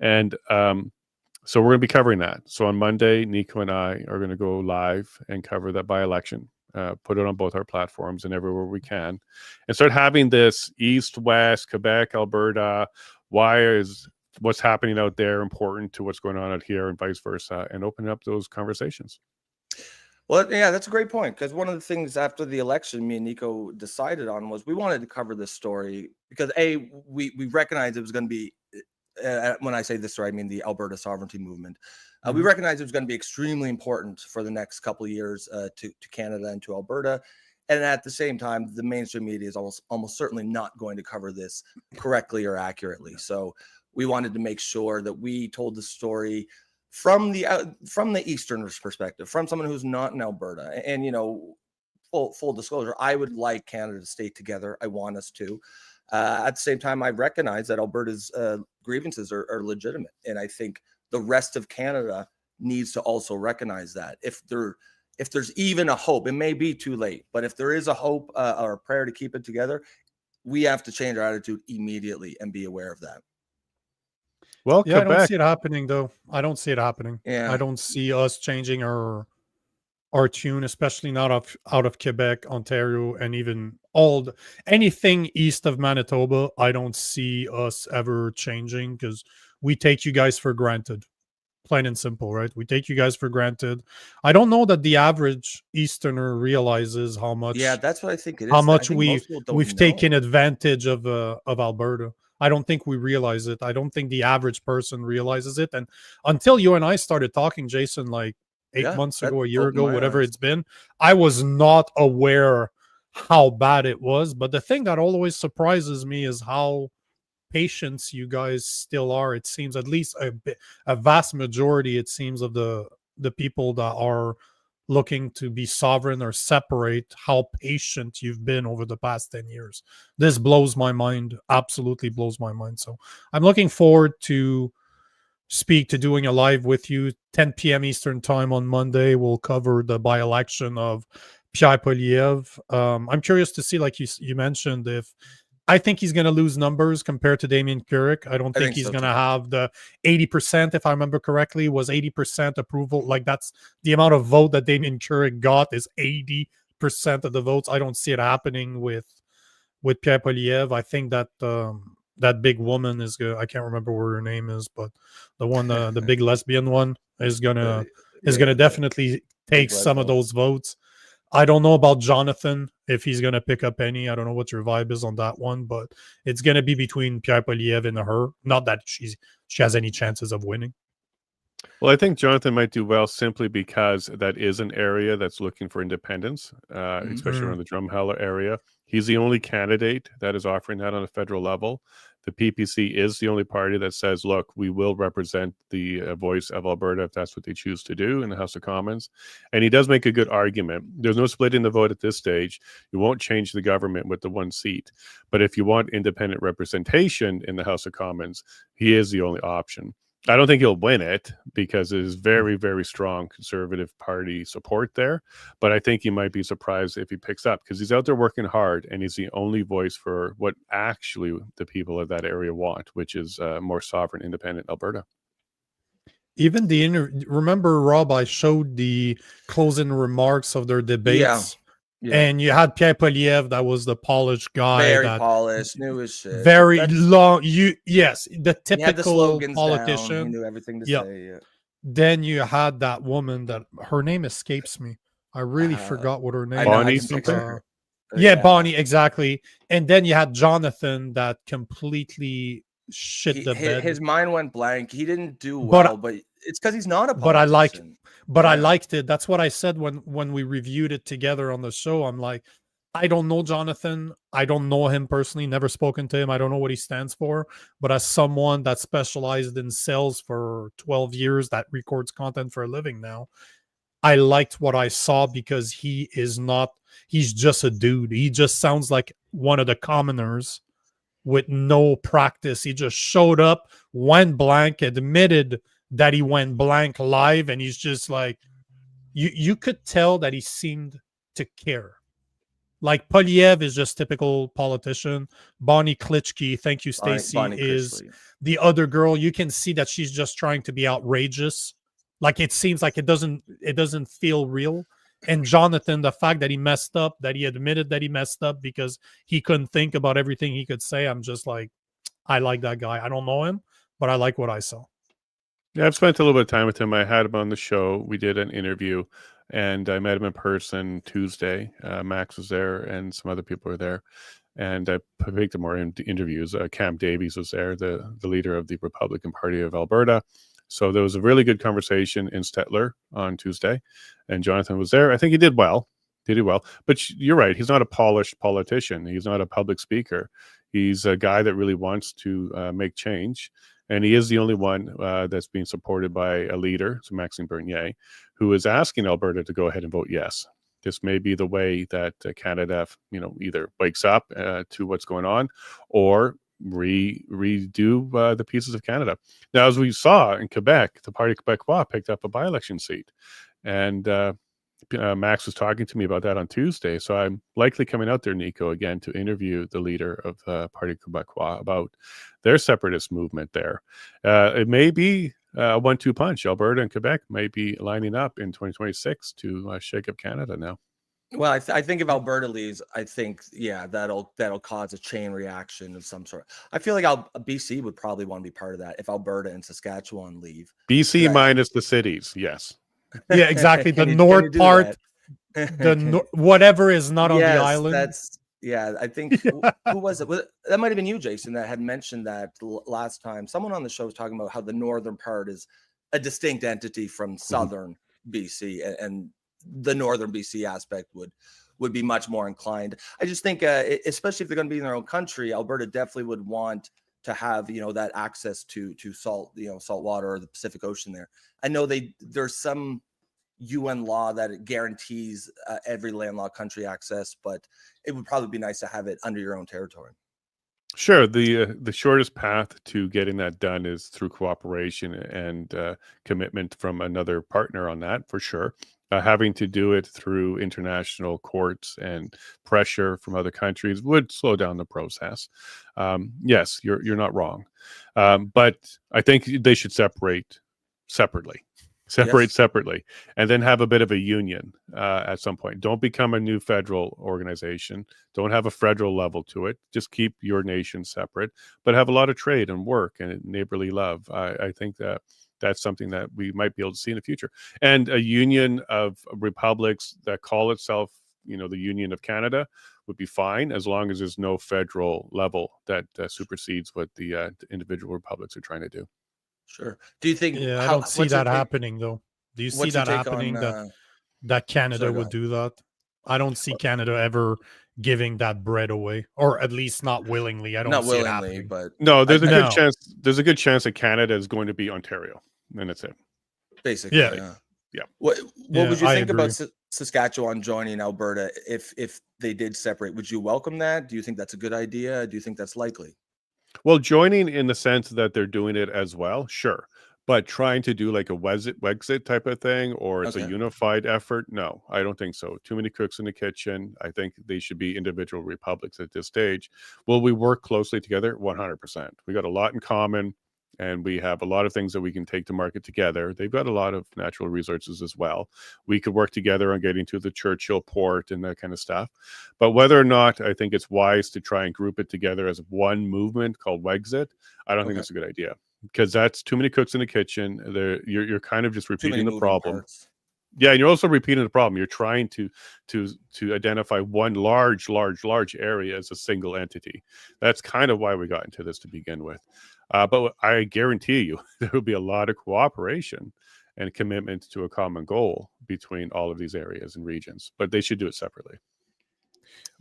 And so we're going to be covering that. So on Monday, Nico and I are going to go live and cover that by-election, put it on both our platforms and everywhere we can, and start having this East-West, Quebec, Alberta, why is what's happening out there important to what's going on out here and vice versa, and open up those conversations. Well, yeah, that's a great point, because one of the things after the election me and Nico decided on was we wanted to cover this story because we recognized it was going to be, when I say this story, I mean the Alberta sovereignty movement. We recognized it was going to be extremely important for the next couple of years to Canada and to Alberta. And at the same time, the mainstream media is almost certainly not going to cover this correctly or accurately. So we wanted to make sure that we told the story from the Easterners' perspective, from someone who's not in Alberta. And, you know, full disclosure, I would like Canada to stay together. I want us to. At the same time, I recognize that Alberta's grievances are legitimate. And I think the rest of Canada needs to also recognize that. If there's even a hope, it may be too late, but if there is a hope or a prayer to keep it together, we have to change our attitude immediately and be aware of that. Well, yeah, Quebec. I don't see it happening, though. I don't see it happening. Yeah. I don't see us changing our tune, especially not out of Quebec, Ontario, and even anything east of Manitoba. I don't see us ever changing because we take you guys for granted. Plain and simple, right? We take you guys for granted. I don't know that the average Easterner realizes how much. Yeah, that's what I think it is. How much we've taken advantage of Alberta. I don't think we realize it. I don't think the average person realizes it. And until you and I started talking, Jason, like 8 months ago, a year ago, whatever it's been, I was not aware how bad it was. But the thing that always surprises me is how patient you guys still are. It seems at least a vast majority, it seems, of the people that are looking to be sovereign or separate, how patient you've been over the past 10 years. This blows my mind, absolutely blows my mind. So I'm looking forward to doing a live with you, 10 p.m. Eastern time on Monday. We'll cover the by-election of Pierre Poilievre. I'm curious to see, like you mentioned, if I think he's going to lose numbers compared to Damien Keurig. I don't think he's going to have the 80%, if I remember correctly, was 80% approval. Like, that's the amount of vote that Damien Keurig got is 80% of the votes. I don't see it happening with Pierre Poilievre. I think that that big woman is good. I can't remember what her name is, but the one, the big lesbian one, is gonna definitely take some of those votes. I don't know about Jonathan, if he's going to pick up any. I don't know what your vibe is on that one, but it's going to be between Pierre Poilievre and her. Not that she has any chances of winning. Well, I think Jonathan might do well simply because that is an area that's looking for independence, especially around the Drumheller area. He's the only candidate that is offering that on a federal level. The PPC is the only party that says, look, we will represent the voice of Alberta if that's what they choose to do in the House of Commons. And he does make a good argument. There's no split in the vote at this stage. You won't change the government with the one seat. But if you want independent representation in the House of Commons, he is the only option. I don't think he'll win it because there's very, very strong Conservative Party support there. But I think he might be surprised if he picks up because he's out there working hard and he's the only voice for what actually the people of that area want, which is more sovereign, independent Alberta. Even remember, Rob, I showed the closing remarks of their debates. Yeah. And you had Pierre Poilievre, that was the polished guy. Very polished, knew his shit. Very long. The typical politician. Down. He knew everything to say. Yeah. Then you had that woman that her name escapes me. I really forgot what her name was. Bonnie. Bonnie, exactly. And then you had Jonathan that completely shit the bed. His mind went blank. He didn't do well, but it's because he's not a politician. I liked it. That's what I said when we reviewed it together on the show. I'm like, I don't know Jonathan. I don't know him personally, never spoken to him. I don't know what he stands for. But as someone that specialized in sales for 12 years, that records content for a living now, I liked what I saw because he's just a dude. He just sounds like one of the commoners with no practice. He just showed up, went blank, admitted that he went blank live, and he's just like, you could tell that he seemed to care. Like Poilievre is just typical politician. Bonnie Klitschke, thank you, Stacy, is the other girl. You can see that she's just trying to be outrageous. Like it seems like it doesn't feel real. And Jonathan, the fact that he messed up, that he admitted that he messed up because he couldn't think about everything he could say, I'm just like, I like that guy. I don't know him, but I like what I saw. Yeah, I've spent a little bit of time with him. I had him on the show. We did an interview, and I met him in person Tuesday. Max was there, and some other people were there. And I picked him more interviews. Cam Davies was there, the leader of the Republican Party of Alberta. So there was a really good conversation in Stettler on Tuesday, and Jonathan was there. I think he did well. But you're right. He's not a polished politician. He's not a public speaker. He's a guy that really wants to make change. And he is the only one that's being supported by a leader, so Maxime Bernier, who is asking Alberta to go ahead and vote yes. This may be the way that Canada, either wakes up to what's going on, or redo the pieces of Canada. Now, as we saw in Quebec, the Parti Québécois picked up a by-election seat, and Max was talking to me about that on Tuesday. So I'm likely coming out there, Nico, again to interview the leader of the Parti Québécois about their separatist movement there. It may be a 1-2 punch. Alberta and Quebec may be lining up in 2026 to shake up Canada now. Well, I think if Alberta leaves, I think, that'll cause a chain reaction of some sort. I feel like BC would probably want to be part of that if Alberta and Saskatchewan leave. BC minus the cities, yes. Yeah, exactly. The north part, whatever is not on the island. I think who was it? That might have been you, Jason, that had mentioned that last time. Someone on the show was talking about how the northern part is a distinct entity from southern BC, and the northern BC aspect would be much more inclined. I just think, especially if they're going to be in their own country, Alberta definitely would want to have that access to salt, salt water or the Pacific Ocean there. I know there's some UN law that it guarantees every landlocked country access, but it would probably be nice to have it under your own territory. Sure. The shortest path to getting that done is through cooperation and commitment from another partner on that, for sure. Having to do it through international courts and pressure from other countries would slow down the process. Yes, you're not wrong. But I think they should separate separately, and then have a bit of a union at some point. Don't become a new federal organization. Don't have a federal level to it. Just keep your nation separate, but have a lot of trade and work and neighborly love. I think that's something that we might be able to see in the future. And a union of republics that call itself, the Union of Canada would be fine, as long as there's no federal level that supersedes what the individual republics are trying to do. Sure. Do you think? Yeah, I don't see that happening, though. Do you see that happening? That Canada would do that? I don't see Canada ever giving that bread away, or at least not willingly. I don't see it happening. But no, there's a good chance. There's a good chance that Canada is going to be Ontario, and that's it. Basically, yeah. What would you think about Saskatchewan joining Alberta if they did separate? Would you welcome that? Do you think that's a good idea? Do you think that's likely? Well, joining in the sense that they're doing it as well, sure. But trying to do like a Wexit type of thing, or it's a unified effort, no, I don't think so. Too many cooks in the kitchen. I think they should be individual republics at this stage. Will we work closely together? 100%. We got a lot in common, and we have a lot of things that we can take to market together. They've got a lot of natural resources as well. We could work together on getting to the Churchill port and that kind of stuff. But whether or not I think it's wise to try and group it together as one movement called Wexit, I don't think that's a good idea, because that's too many cooks in the kitchen. You're kind of just repeating the problem. Yeah, and you're also repeating the problem. You're trying to identify one large area as a single entity. That's kind of why we got into this to begin with. But I guarantee you there will be a lot of cooperation and commitment to a common goal between all of these areas and regions. But they should do it separately.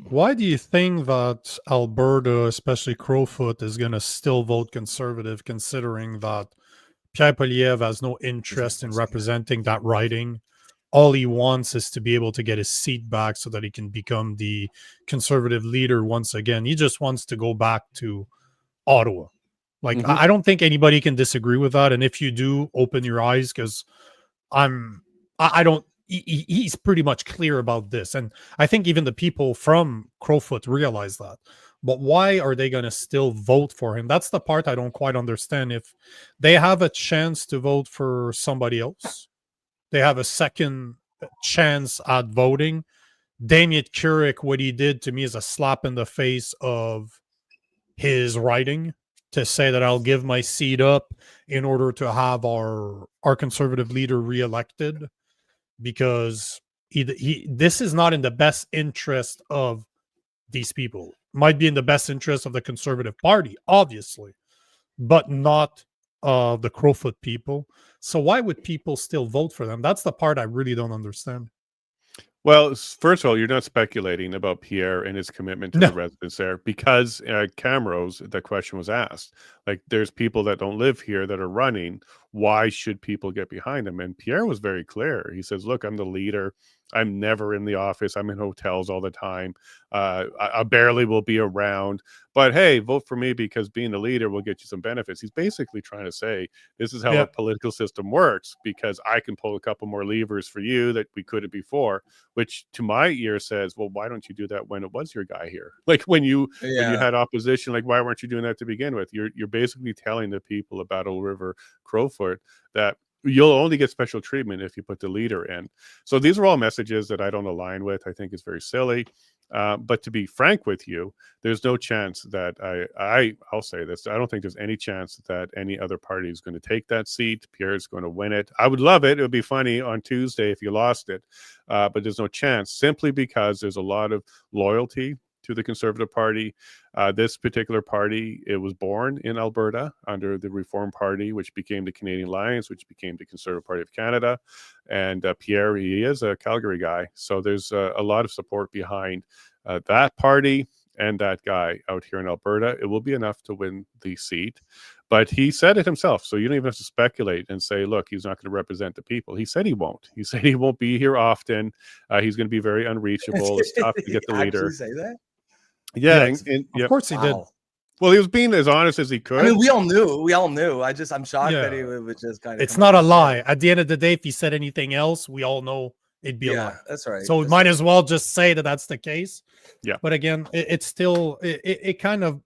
Why do you think that Alberta, especially Crowfoot, is going to still vote Conservative, considering that Pierre Poilievre has no interest in representing that riding? All he wants is to be able to get his seat back so that he can become the Conservative leader once again. He just wants to go back to Ottawa. Like, I don't think anybody can disagree with that. And if you do, open your eyes, because I don't. He's pretty much clear about this, and I think even the people from Crowfoot realize that. But why are they going to still vote for him? That's the part I don't quite understand. If they have a chance to vote for somebody else, they have a second chance at voting. Damien Keurig, what he did to me is a slap in the face of his writing, to say that I'll give my seat up in order to have our Conservative leader reelected, because this is not in the best interest of these people. Might be in the best interest of the Conservative Party, obviously, but not the Crowfoot people. So why would people still vote for them? That's the part I really don't understand. Well, first of all, you're not speculating about Pierre and his commitment to the residents there, because Camrose, the question was asked. Like, there's people that don't live here that are running. Why should people get behind him? And Pierre was very clear. He says, look, I'm the leader. I'm never in the office. I'm in hotels all the time. I barely will be around. But hey, vote for me because being the leader will get you some benefits. He's basically trying to say this is how a political system works, because I can pull a couple more levers for you that we couldn't before, which to my ear says, well, why don't you do that when it was your guy here? Like when you had opposition, like why weren't you doing that to begin with? You're basically telling the people of Battle River Crowfoot that you'll only get special treatment if you put the leader in. So these are all messages that I don't align with. I think it's very silly. But to be frank with you, there's no chance that I'll say this. I don't think there's any chance that any other party is going to take that seat. Pierre's going to win it. I would love it. It would be funny on Tuesday if you lost it. But there's no chance, simply because there's a lot of loyalty to the Conservative Party. This particular party, it was born in Alberta under the Reform Party, which became the Canadian Alliance, which became the Conservative Party of Canada. And Pierre, he is a Calgary guy. So there's a lot of support behind that party and that guy out here in Alberta. It will be enough to win the seat. But he said it himself, so you don't even have to speculate and say, look, he's not going to represent the people. He said he won't. He said he won't be here often. He's going to be very unreachable. It's tough to get the leader. Say that? Yeah, of course he did. Well, he was being as honest as he could. I mean, we all knew. I'm shocked that he was just kind of. It's not a lie. At the end of the day, if he said anything else, we all know it'd be a lie. That's right. So we might as well just say that that's the case. Yeah. But again, it's still it kind of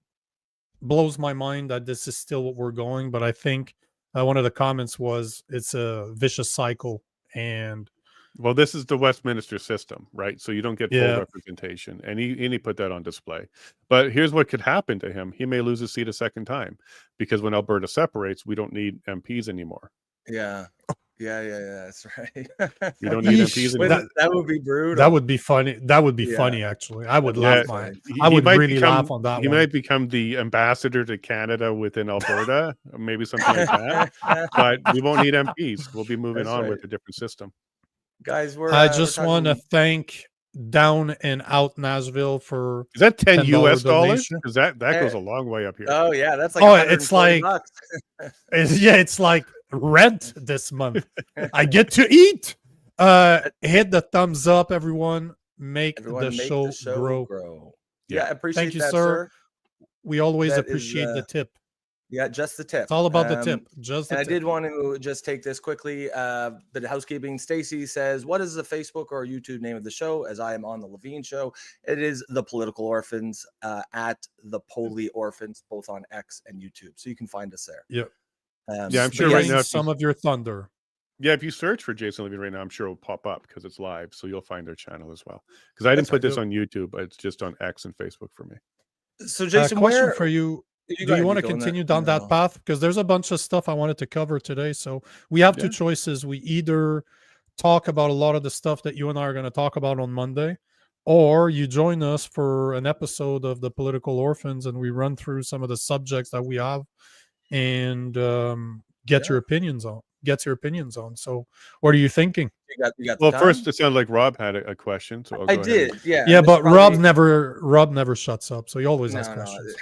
blows my mind that this is still what we're going. But I think one of the comments was it's a vicious cycle. And well, this is the Westminster system, right? So you don't get full representation, and he put that on display. But here's what could happen to him: he may lose his seat a second time, because when Alberta separates, we don't need MPs anymore. Yeah, that's right. We don't need MPs anymore. That would be brutal. That would be funny. That would be funny, actually. I would laugh. I would really laugh on that. He might become the ambassador to Canada within Alberta, or maybe something like that. But we won't need MPs. We'll be moving on with a different system. Guys, I just want to thank Down and Out Nashville for is that $10 US? Because that goes a long way up here. Oh yeah, that's like it's like it's like rent this month. I get to eat. Hit the thumbs up, everyone. Make the show grow. Yeah, appreciate Thank you, that, sir. We always appreciate the tip. Yeah, just the tip. It's all about the tip. I did want to just take this quickly. Bit of housekeeping. Stacy says, what is the Facebook or YouTube name of the show? As I am on the Lavigne show, it is The Political Orphans at the Poli Orphans, both on X and YouTube. So you can find us there. Yep. I'm sure right now some of your thunder. Yeah, if you search for Jason Lavigne right now, I'm sure it'll pop up because it's live. So you'll find their channel as well. Because I didn't put this on YouTube, but it's just on X and Facebook for me. So Jason, question for you. Do you want to continue down that path? Because there's a bunch of stuff I wanted to cover today. So we have two choices. We either talk about a lot of the stuff that you and I are going to talk about on Monday, or you join us for an episode of the Political Orphans and we run through some of the subjects that we have and get your opinions on. gets your opinions on. So what are you thinking? You got Well, the first time? it sounded like Rob had a question, so I'll I go ahead. did, yeah. Yeah, and this but is probably- Rob never shuts up, so he always has questions.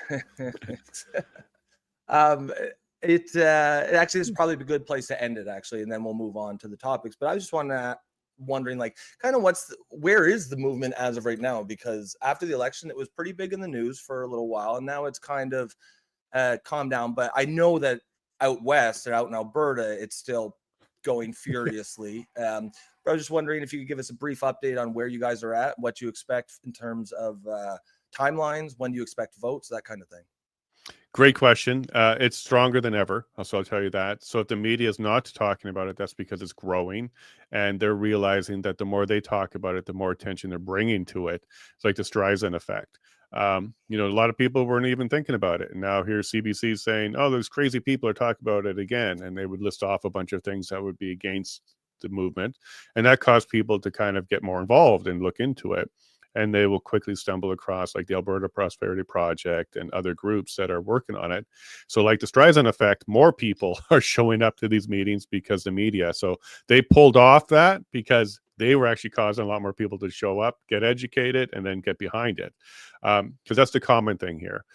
It actually is probably a good place to end it, actually, and then we'll move on to the topics. But I just wondering, like, kind of where is the movement as of right now? Because after the election, it was pretty big in the news for a little while, and now it's kind of calmed down. But I know that out west or out in Alberta, it's still going furiously. But I was just wondering if you could give us a brief update on where you guys are at, what you expect in terms of timelines, when do you expect votes, that kind of thing. Great question. It's stronger than ever, so I'll tell you that. So if the media is not talking about it, that's because it's growing, and they're realizing that the more they talk about it, the more attention they're bringing to it. It's like the Streisand effect. A lot of people weren't even thinking about it, and now here's CBC saying, "Oh, those crazy people are talking about it again," and they would list off a bunch of things that would be against the movement, and that caused people to kind of get more involved and look into it. And they will quickly stumble across like the Alberta Prosperity Project and other groups that are working on it. So like the Streisand effect, more people are showing up to these meetings because the media. So they pulled off that because they were actually causing a lot more people to show up, get educated, and then get behind it. Because that's the common thing here.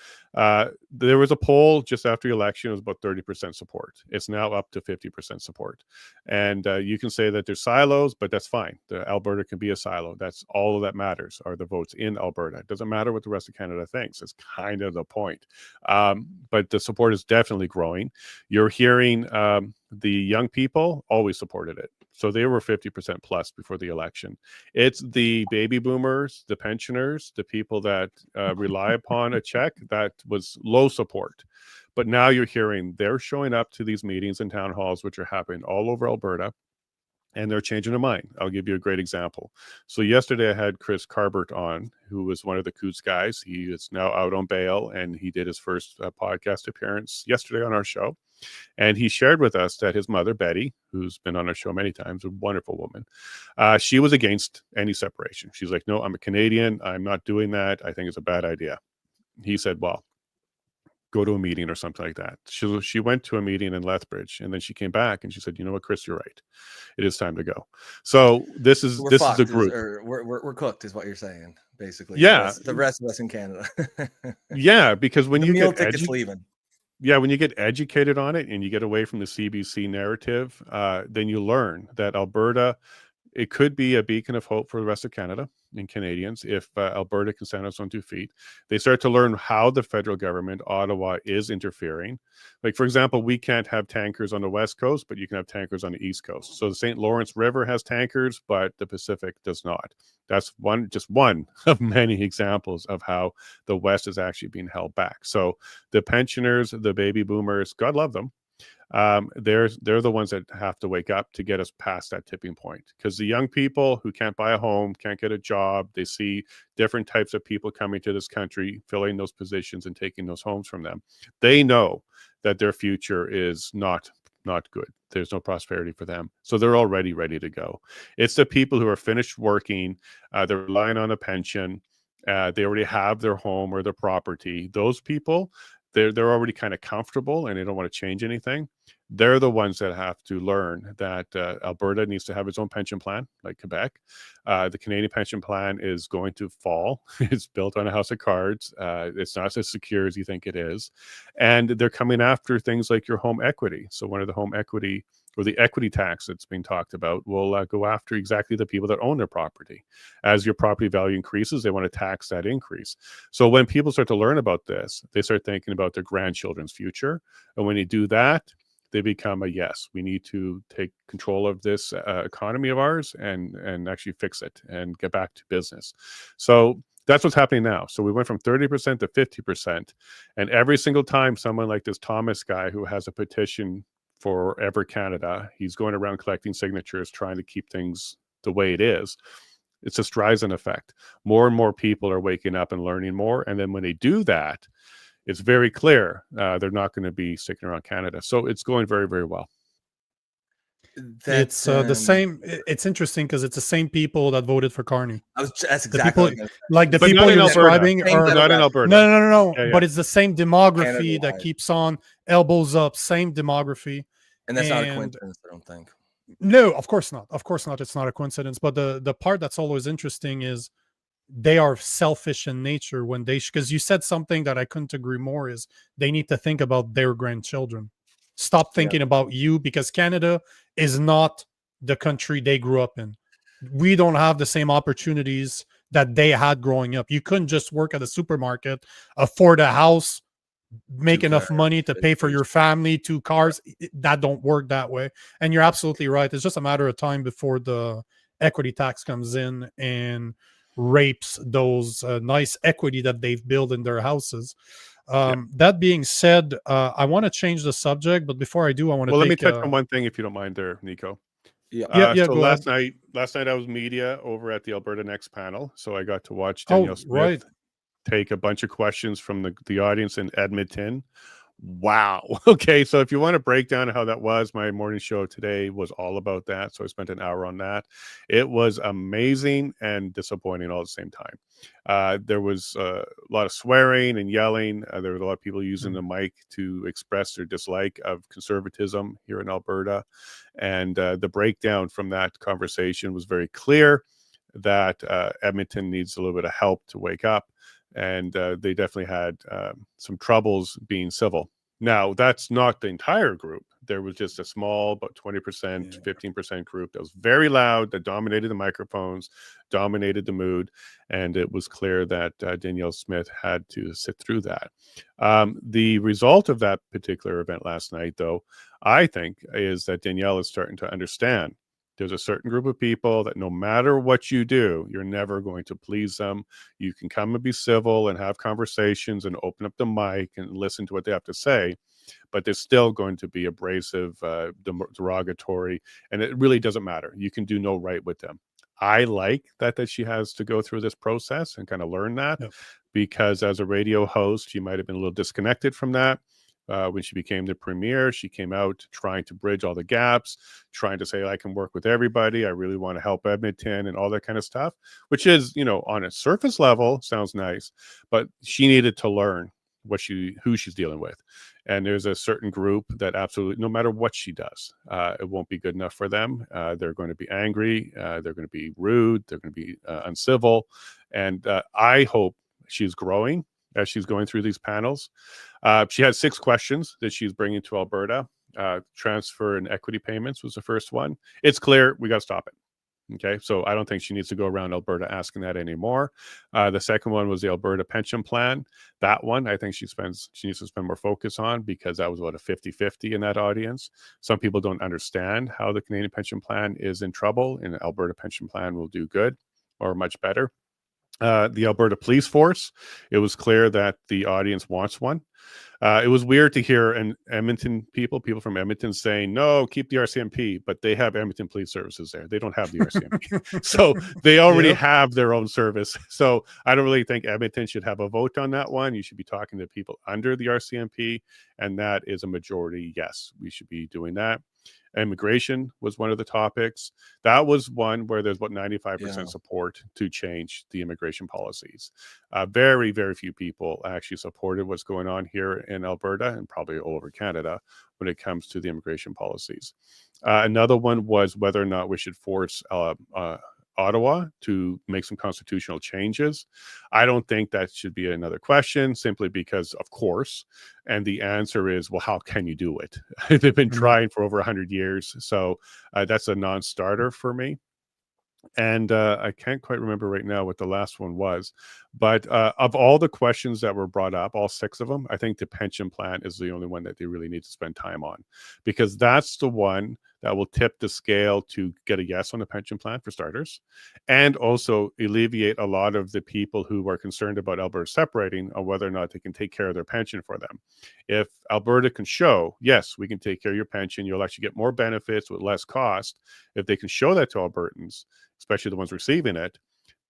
There was a poll just after the election. It was about 30% support. It's now up to 50% support. And you can say that there's silos, but that's fine. Alberta can be a silo. That's all that matters are the votes in Alberta. It doesn't matter what the rest of Canada thinks. It's kind of the point. But the support is definitely growing. You're hearing the young people always supported it. So they were 50% plus before the election. It's the baby boomers, the pensioners, the people that rely upon a check that was low support. But now you're hearing they're showing up to these meetings and town halls, which are happening all over Alberta, and they're changing their mind. I'll give you a great example. So yesterday I had Chris Carbert on, who was one of the Coots guys. He is now out on bail, and he did his first podcast appearance yesterday on our show. And he shared with us that his mother, Betty, who's been on our show many times, a wonderful woman, she was against any separation. She's like, no, I'm a Canadian. I'm not doing that. I think it's a bad idea. He said, well, go to a meeting or something like that. She went to a meeting in Lethbridge, and then she came back and she said, you know what, Chris, you're right. It is time to go. So this is the group. We're cooked is what you're saying, basically. Yeah. The rest of us in Canada. Yeah, because when the you meal get tickets leaving. Yeah, when you get educated on it and you get away from the CBC narrative, then you learn that Alberta, it could be a beacon of hope for the rest of Canada and Canadians if Alberta can stand on its own 2 feet. They start to learn how the federal government, Ottawa, is interfering. Like, for example, we can't have tankers on the West Coast, but you can have tankers on the East Coast. So the St. Lawrence River has tankers, but the Pacific does not. That's just one of many examples of how the West is actually being held back. So the pensioners, the baby boomers, God love them. They're the ones that have to wake up to get us past that tipping point, because the young people who can't buy a home, can't get a job, they see different types of people coming to this country, filling those positions and taking those homes from them. They know that their future is not good. There's no prosperity for them. So they're already ready to go. It's the people who are finished working, they're relying on a pension, they already have their home or their property. Those people, they're already kind of comfortable and they don't want to change anything. They're the ones that have to learn that Alberta needs to have its own pension plan, like Quebec. The Canadian pension plan is going to fall. It's built on a house of cards. It's not as secure as you think it is. And they're coming after things like your home equity. So one of the home equity or the equity tax that's being talked about will go after exactly the people that own their property. As your property value increases, they want to tax that increase. So when people start to learn about this, they start thinking about their grandchildren's future. And when you do that, they become a yes, we need to take control of this economy of ours and actually fix it and get back to business. So that's what's happening now. So we went from 30% to 50%. And every single time someone like this Thomas guy who has a petition for Ever Canada, he's going around collecting signatures, trying to keep things the way it is. It's a Streisand effect. More and more people are waking up and learning more. And then when they do that, it's very clear they're not going to be sticking around Canada. So it's going very, very well. It's the same. It's interesting because it's the same people that voted for Carney. That's exactly the people you're describing are not in Alberta. No. Yeah. But it's the same demography that keeps on elbows up. Same demography, And that's not a And coincidence, I don't think. no, of course not. Of course not. It's not a coincidence. But the part that's always interesting is they are selfish in nature when they, because you said something that I couldn't agree more, is they need to think about their grandchildren. Stop thinking about you, because Canada is not the country they grew up in. We don't have the same opportunities that they had growing up. You couldn't just work at a supermarket, afford a house, make enough money to pay for your family, 2 cars. That don't work that way. And you're absolutely right. It's just a matter of time before the equity tax comes in and rapes those nice equity that they've built in their houses. That being said, I want to change the subject, but before I do, I want to let me touch on one thing, if you don't mind there, Nico. So go last night I was media over at the Alberta Next panel, so I got to watch Danielle Smith take a bunch of questions from the audience in Edmonton. Wow. Okay, so if you want to break down how that was, my morning show today was all about that. So I spent an hour on that. It was amazing and disappointing all at the same time. There was a lot of swearing and yelling. There was a lot of people using the mic to express their dislike of conservatism here in Alberta. And the breakdown from that conversation was very clear that Edmonton needs a little bit of help to wake up. And they definitely had some troubles being civil. Now, that's not the entire group. There was just a small, about 20%, 15% group that was very loud, that dominated the microphones, dominated the mood, and it was clear that Danielle Smith had to sit through that. The result of that particular event last night, though, I think, is that Danielle is starting to understand there's a certain group of people that no matter what you do, you're never going to please them. You can come and be civil and have conversations and open up the mic and listen to what they have to say, but there's still going to be abrasive, derogatory, and it really doesn't matter. You can do no right with them. I like that she has to go through this process and kind of learn that, because as a radio host, she might have been a little disconnected from that. When she became the premier, she came out trying to bridge all the gaps, trying to say, I can work with everybody. I really want to help Edmonton and all that kind of stuff, which is, on a surface level, sounds nice, but she needed to learn who she's dealing with. And there's a certain group that absolutely, no matter what she does, it won't be good enough for them. They're going to be angry. They're going to be rude. They're going to be uncivil. And I hope she's growing as she's going through these panels. She had 6 questions that she's bringing to Alberta. Transfer and equity payments was the first one. It's clear we got to stop it. Okay, so I don't think she needs to go around Alberta asking that anymore. The second one was the Alberta pension plan. That one, I think she needs to spend more focus on, because that was about a 50-50 in that audience. Some people don't understand how the Canadian pension plan is in trouble, and the Alberta pension plan will do good or much better. The Alberta police force, it was clear that the audience wants one. It was weird to hear Edmonton people from Edmonton saying, no, keep the RCMP, but they have Edmonton Police Services there. They don't have the RCMP. So they already have their own service. So I don't really think Edmonton should have a vote on that one. You should be talking to people under the RCMP, and that is a majority. Yes, we should be doing that. Immigration was one of the topics. That was one where there's about 95% support to change the immigration policies. Very, very few people actually supported what's going on here in Alberta, and probably all over Canada, when it comes to the immigration policies. Another one was whether or not we should force Ottawa to make some constitutional changes. I don't think that should be another question, simply because, of course, and the answer is, well, how can you do it? They've been trying for over 100 years. So that's a non-starter for me. And I can't quite remember right now what the last one was. But of all the questions that were brought up, all 6 of them, I think the pension plan is the only one that they really need to spend time on, because that's the one that will tip the scale to get a yes on the pension plan, for starters, and also alleviate a lot of the people who are concerned about Alberta separating on whether or not they can take care of their pension for them. If Alberta can show, yes, we can take care of your pension, you'll actually get more benefits with less cost. If they can show that to Albertans, especially the ones receiving it,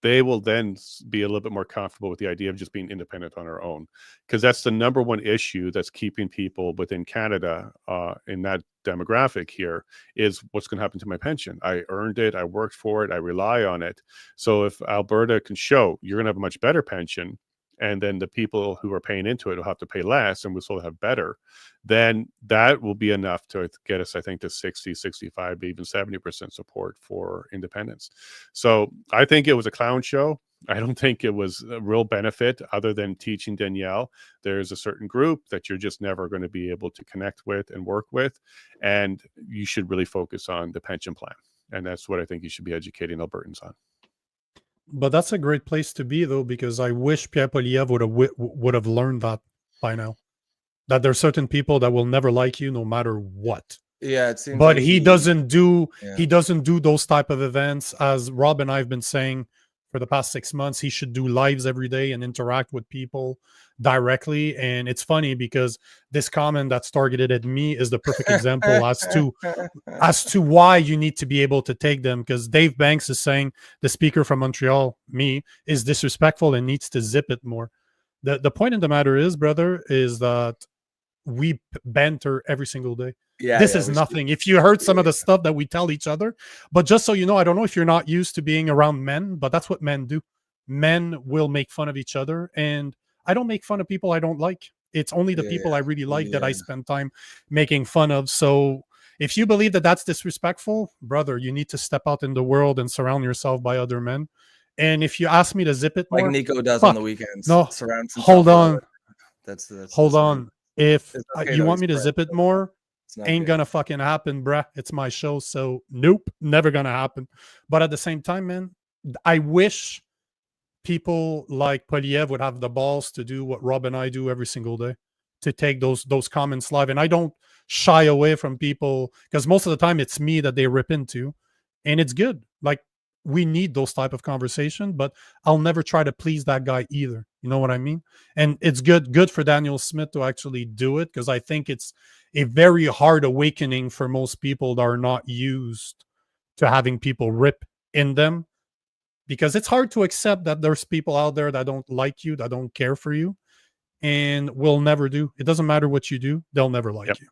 they will then be a little bit more comfortable with the idea of just being independent on our own, because that's the number one issue that's keeping people within Canada in that demographic here, is what's going to happen to my pension. I earned it, I worked for it, I rely on it. So if Alberta can show you're going to have a much better pension, and then the people who are paying into it will have to pay less and we'll still have better, then that will be enough to get us, I think, to 60, 65, even 70% support for independence. So I think it was a clown show. I don't think it was a real benefit other than teaching Danielle there's a certain group that you're just never going to be able to connect with and work with. And you should really focus on the pension plan. And that's what I think you should be educating Albertans on. But that's a great place to be, though, because I wish Pierre Poilievre would have learned that by now. That there are certain people that will never like you no matter what. Yeah, it seems. But like he doesn't do those type of events. As Rob and I have been saying for the past 6 months, he should do lives every day and interact with people directly. And it's funny because this comment that's targeted at me is the perfect example as to why you need to be able to take them. Because Dave Banks is saying the speaker from Montreal, me, is disrespectful and needs to zip it more. The point of the matter is, brother, is that we banter every single day. This is nothing. If you heard some of the stuff that we tell each other, but just so you know, I don't know if you're not used to being around men, but that's what men do. Men will make fun of each other, and I don't make fun of people I don't like. It's only the people I really like that I spend time making fun of. So if you believe that that's disrespectful, brother, you need to step out in the world and surround yourself by other men. And if you ask me to zip it more, like Nico does on the weekends, no, hold on. That's hold on. If okay, you want me to zip it more, ain't gonna fucking happen, bruh. It's my show, so nope, never gonna happen. But at the same time, man, I wish people like Poilievre would have the balls to do what Rob and I do every single day, to take those comments live. And I don't shy away from people because most of the time it's me that they rip into, and it's good. Like, we need those type of conversation, but I'll never try to please that guy either. You know what I mean? And it's good for Daniel Smith to actually do it, because I think it's a very hard awakening for most people that are not used to having people rip in them, because it's hard to accept that there's people out there that don't like you, that don't care for you, and will never do. It doesn't matter what you do, they'll never like you.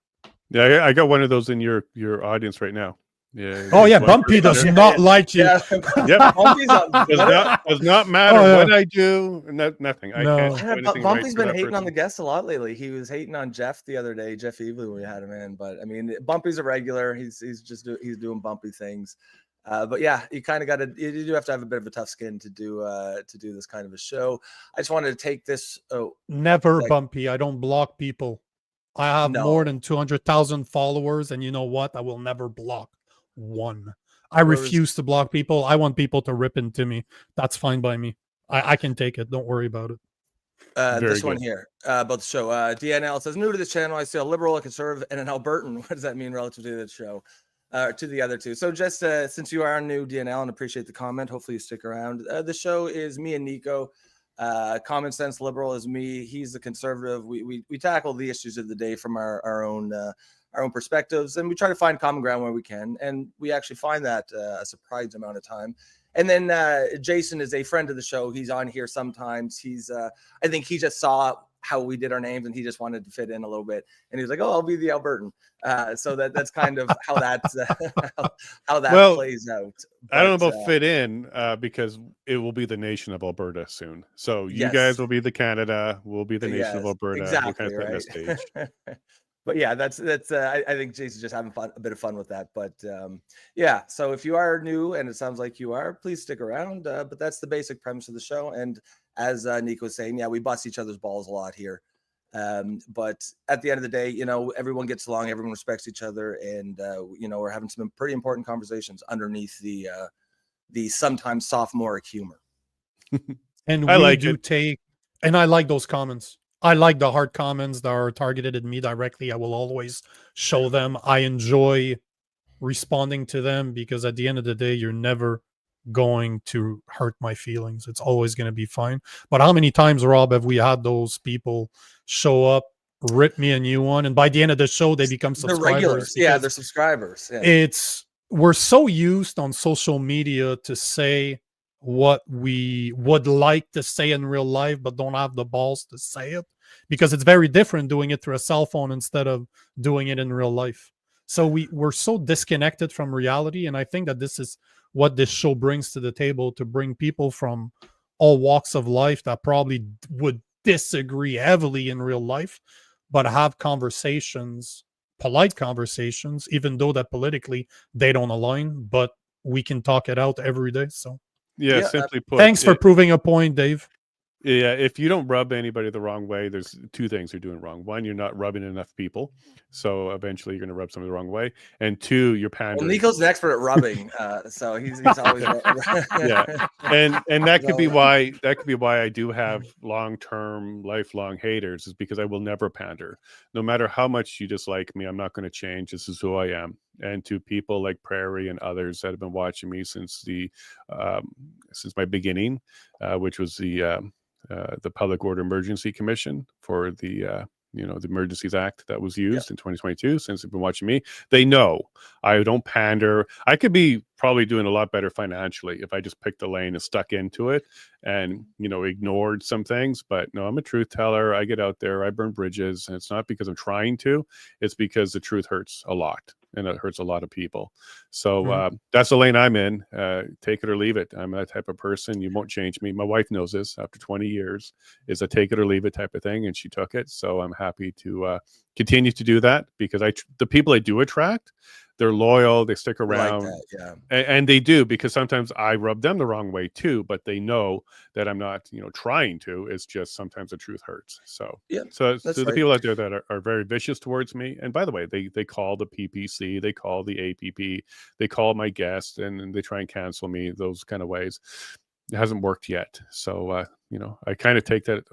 Yeah, I got one of those in your audience right now. Yeah. Oh yeah, Bumpy does not like you. Yep. Does not matter what I do. Nothing. No. I can't. Bumpy's been hating on the guests a lot lately. He was hating on Jeff the other day, Jeff Evely, when we had him in. But I mean, Bumpy's a regular. He's doing Bumpy things. But yeah, you kind of you do have to have a bit of a tough skin to do this kind of a show. I just wanted to take this. Never Bumpy. I don't block people. I have more than 200,000 followers, and you know what? I will never block one. I refuse to block people. I want people to rip into me. That's fine by me. I can take it. Don't worry about it. This one here about the show. DNL says, new to this channel, I see a liberal, a conservative, and an Albertan. What does that mean relative to the show? To the other two. So just since you are new, DNL, and appreciate the comment, hopefully you stick around. The show is me and Nico. Common sense liberal is me. He's the conservative. We tackle the issues of the day from our own perspectives, and we try to find common ground where we can, and we actually find that a surprising amount of time. And then Jason is a friend of the show. He's on here sometimes. He's I think he just saw how we did our names, and he just wanted to fit in a little bit, and he was like, oh, I'll be the Albertan. So that's kind of how that's how that plays out. But, I don't know about fit in because it will be the nation of Alberta soon. So you guys will be the Canada, we'll be the nation of Alberta. Exactly, we'll kind of fit in the stage. But yeah, that's I think Jason's just having a bit of fun with that. But yeah, so if you are new, and it sounds like you are, please stick around. But that's the basic premise of the show. And as Nico was saying, yeah, we bust each other's balls a lot here. But at the end of the day, you know, everyone gets along, everyone respects each other, and you know, we're having some pretty important conversations underneath the sometimes sophomoric humor. And I like those comments. I like the hard comments that are targeted at me directly. I will always show them. I enjoy responding to them because at the end of the day, you're never going to hurt my feelings. It's always going to be fine. But how many times, Rob, have we had those people show up, rip me a new one, and by the end of the show, they become subscribers? They're regulars. Yeah, they're subscribers. Yeah. We're so used on social media to say what we would like to say in real life, but don't have the balls to say it, because it's very different doing it through a cell phone instead of doing it in real life. So we're so disconnected from reality, and I think that this is what this show brings to the table, to bring people from all walks of life that probably would disagree heavily in real life, but have conversations, polite conversations, even though that politically they don't align, but we can talk it out every day. So Yeah, Yeah, simply put, thanks for proving a point, Dave. yeah, if you don't rub anybody the wrong way, there's two things you're doing wrong. One, you're not rubbing enough people, so eventually you're going to rub somebody the wrong way. And two, you're well, pandering. Nico's an expert at rubbing, so he's always Yeah, and that could be why I do have long-term, lifelong haters, is because I will never pander. No matter how much you dislike me, I'm not going to change. This is who I am. And to people like Prairie and others that have been watching me since my beginning, which was the Public Order Emergency Commission for the the Emergencies Act that was used in 2022. Since they've been watching me, they know I don't pander. I could be probably doing a lot better financially if I just picked a lane and stuck into it and ignored some things. But no, I'm a truth teller. I get out there, I burn bridges, and it's not because I'm trying to. It's because the truth hurts a lot, and it hurts a lot of people. So that's the lane I'm in. Take it or leave it. I'm that type of person. You won't change me. My wife knows this after 20 years. Is a take it or leave it type of thing, and she took it. So I'm happy to continue to do that, because the people I do attract, they're loyal, they stick around, like that, and they do, because sometimes I rub them the wrong way too, but they know that I'm not trying to. It's just sometimes the truth hurts. So so the people out there that are very vicious towards me, and by the way, they call the PPC, they call the APP, they call my guest, and they try and cancel me those kind of ways. It hasn't worked yet. So I kind of take that.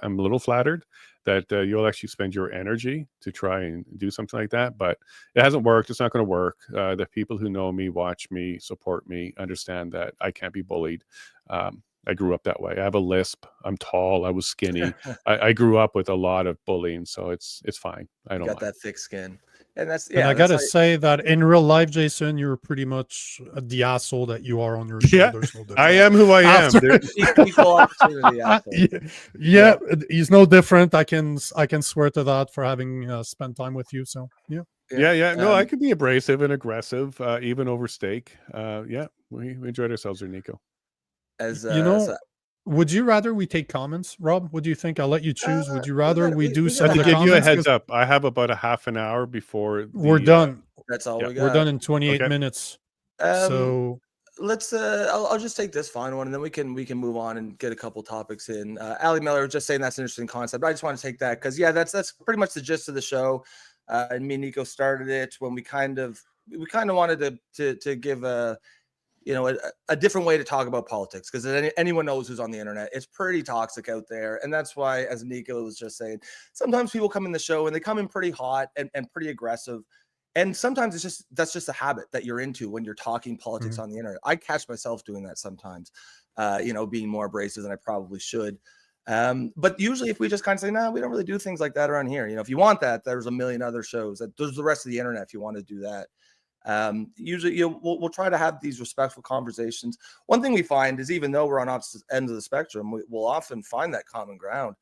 I'm a little flattered that you'll actually spend your energy to try and do something like that, but it hasn't worked. It's not going to work. The people who know me, watch me, support me, understand that I can't be bullied. I grew up that way. I have a lisp. I'm tall. I was skinny. I grew up with a lot of bullying, so it's fine. I don't got mind. that thick skin. And that's And I gotta say that in real life, Jason, you're pretty much the asshole that you are on your show. Yeah, There's no difference. I am who I am. Equal opportunity asshole. Yeah, he's no different. I can swear to that for having spent time with you. So yeah. No, I could be abrasive and aggressive, even over steak. We enjoyed ourselves there, Nico. As would you rather we take comments, Rob? What do you think? I'll let you choose. Would you rather we do some of the give comments? you a heads up, I have about a half an hour before we're done. That's all we got. We're done in 28 minutes. So let's I'll just take this final one, and then we can move on and get a couple topics in. Ali Miller was just saying that's an interesting concept. I just want to take that because that's pretty much the gist of the show. And me and Nico started it when we kind of wanted to give a different way to talk about politics, because anyone knows who's on the internet. It's pretty toxic out there. And that's why, as Nico was just saying, sometimes people come in the show and they come in pretty hot and pretty aggressive. And sometimes that's just a habit that you're into when you're talking politics on the internet. I catch myself doing that sometimes, being more abrasive than I probably should. But usually if we just kind of say, no, we don't really do things like that around here. If you want that, there's a million other shows. There's the rest of the internet if you want to do that. Usually we'll try to have these respectful conversations. One thing we find is, even though we're on opposite ends of the spectrum, we'll often find that common ground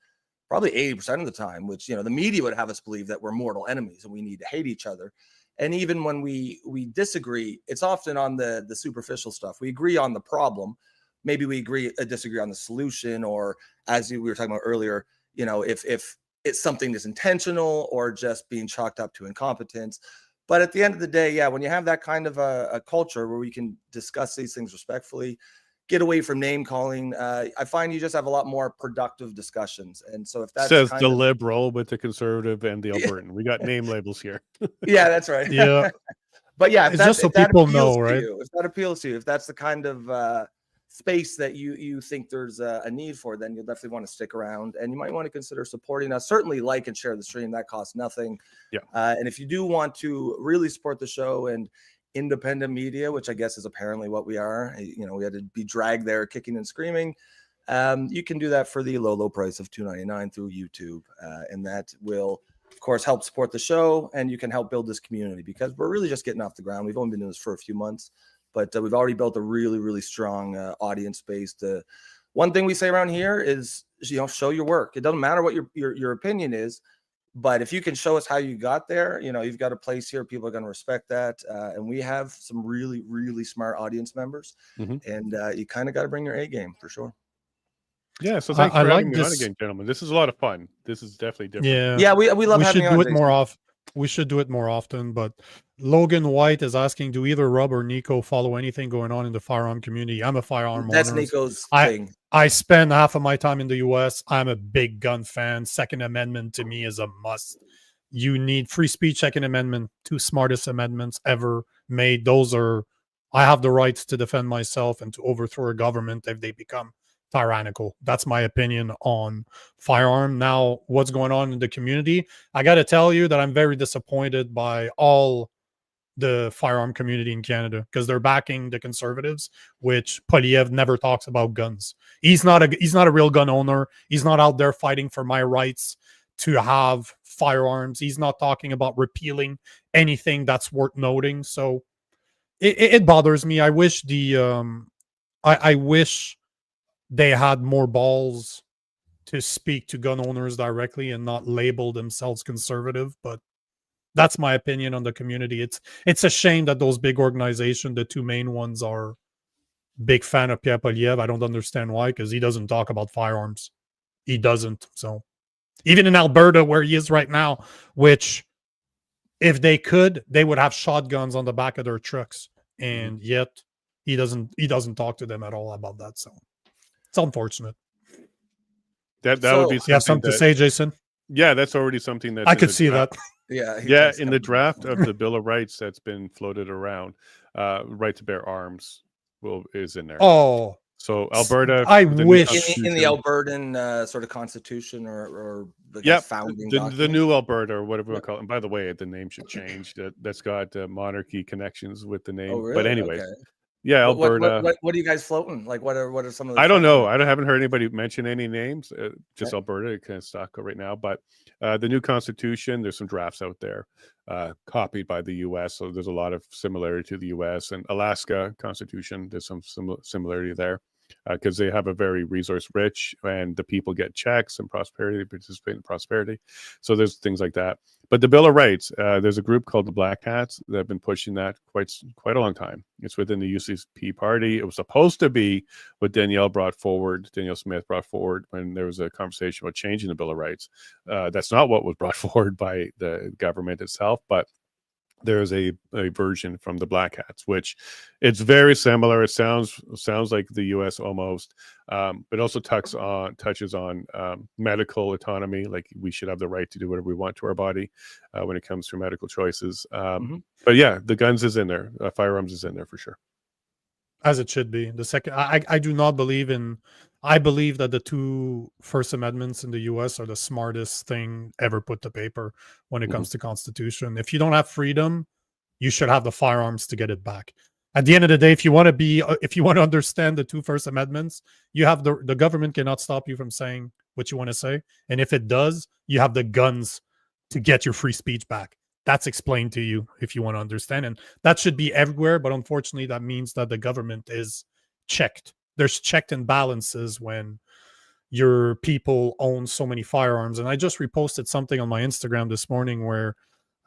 probably 80% of the time, which the media would have us believe that we're mortal enemies and we need to hate each other. And even when we disagree, it's often on the superficial stuff. We agree on the problem, maybe we disagree on the solution, or as we were talking about earlier, if it's something that's intentional or just being chalked up to incompetence. But at the end of the day, when you have that kind of a culture where we can discuss these things respectfully, get away from name calling, I find you just have a lot more productive discussions. And so if that says the liberal with the conservative and the Albertan, we got name labels here. Yeah, that's right. Yeah, but yeah, it's just so people know, right? If that appeals to you, if that's the kind of space that you think there's a need for, then you'll definitely want to stick around, and you might want to consider supporting us. Certainly like and share the stream. That costs nothing. And if you do want to really support the show and independent media, which I guess is apparently what we are, we had to be dragged there kicking and screaming, you can do that for the low price of $2.99 through YouTube, and that will of course help support the show, and you can help build this community, because we're really just getting off the ground. We've only been doing this for a few months, but we've already built a really, really strong audience base. One thing we say around here is, show your work. It doesn't matter what your opinion is, but if you can show us how you got there, you've got a place here. People are going to respect that. And we have some really, really smart audience members, and you kind of got to bring your A game for sure. Yeah, so thanks I for having like me on this. again, gentlemen. This is a lot of fun. This is definitely different. Yeah, we love we having should you do on, it more often. We should do it more often. But Logan White is asking, do either Rob or Nico follow anything going on in the firearm community? I'm a firearm That's owner. Nico's I thing. I spend half of my time in the US. I'm a big gun fan. Second Amendment to me is a must. You need free speech, Second Amendment, two smartest amendments ever made. Those are, I have the rights to defend myself and to overthrow a government if they become tyrannical. That's my opinion on firearm. Now, what's going on in the community? I got to tell you that I'm very disappointed by all the firearm community in Canada because they're backing the conservatives, which Poilievre never talks about guns. He's not a real gun owner. He's not out there fighting for my rights to have firearms. He's not talking about repealing anything that's worth noting. So it bothers me. I wish I wish they had more balls to speak to gun owners directly and not label themselves conservative. But that's my opinion on the community. It's a shame that those big organizations, the two main ones, are big fan of Pierre Poilievre. I don't understand why, because he doesn't talk about firearms. He doesn't. So even in Alberta, where he is right now, which if they could, they would have shotguns on the back of their trucks, and yet he doesn't talk to them at all about that. So it's unfortunate. That would be something. You have something to say, Jason? Yeah, that's already something that I could see that. Yeah, in the draft of the Bill of Rights that's been floated around, right to bear arms is in there. Oh, so Alberta. I wish in the Albertan sort of constitution or founding the new Alberta or whatever we call it. And by the way, the name should change. That's got monarchy connections with the name. Oh, really? But anyways. Okay. Yeah, Alberta. What are you guys floating? Like, what are some of the? I don't know. I haven't heard anybody mention any names. Just Alberta, kind of stuck right now. But the new constitution, there's some drafts out there, copied by the U.S. So there's a lot of similarity to the U.S. and Alaska constitution. There's some similarity there because they have a very resource rich, and the people get checks and prosperity, participate in prosperity. So there's things like that. But the Bill of Rights, there's a group called the Black Hats that have been pushing that quite a long time. It's within the UCP party. It was supposed to be what Danielle Smith brought forward when there was a conversation about changing the Bill of Rights. That's not what was brought forward by the government itself, but there's a version from the Black Hats, which it's very similar. It sounds like the U.S. almost, but also touches on medical autonomy. Like we should have the right to do whatever we want to our body when it comes to medical choices. But yeah, the guns is in there. Firearms is in there for sure. As it should be. The second, I do not believe in. I believe that the two First Amendments in the U.S. are the smartest thing ever put to paper when it comes to Constitution. If you don't have freedom, you should have the firearms to get it back. At the end of the day, if you want to understand the two First Amendments, you have the government cannot stop you from saying what you want to say, and if it does, you have the guns to get your free speech back. That's explained to you if you want to understand, and that should be everywhere. But unfortunately, that means that the government is checked. There's checked and balances when your people own so many firearms. And I just reposted something on my Instagram this morning where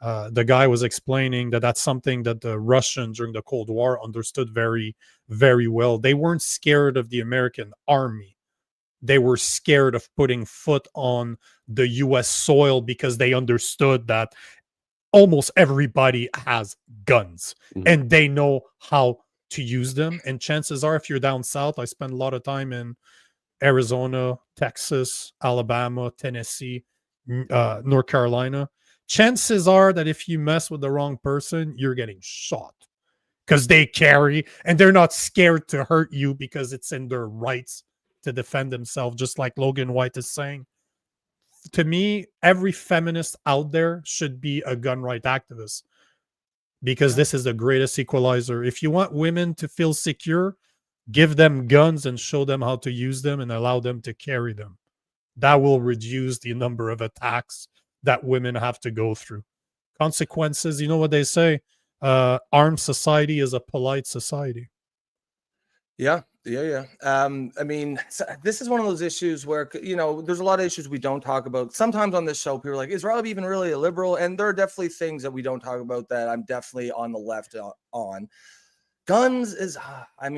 the guy was explaining that that's something that the Russians during the Cold War understood very, very well. They weren't scared of the American army. They were scared of putting foot on the U.S. soil because they understood that almost everybody has guns and they know how to use them. And chances are, if you're down south, I spend a lot of time in Arizona, Texas, Alabama, Tennessee, North Carolina. Chances are that if you mess with the wrong person, you're getting shot because they carry and they're not scared to hurt you because it's in their rights to defend themselves, just like Logan White is saying. To me, every feminist out there should be a gun right activist because this is the greatest equalizer. If you want women to feel secure, give them guns and show them how to use them and allow them to carry them. That will reduce the number of attacks that women have to go through. Consequences, you know what they say, armed society is a polite society. Yeah. I mean, this is one of those issues where, there's a lot of issues we don't talk about. Sometimes on this show, people are like, is Rob even really a liberal? And there are definitely things that we don't talk about that I'm definitely on the left on. Guns is, I'm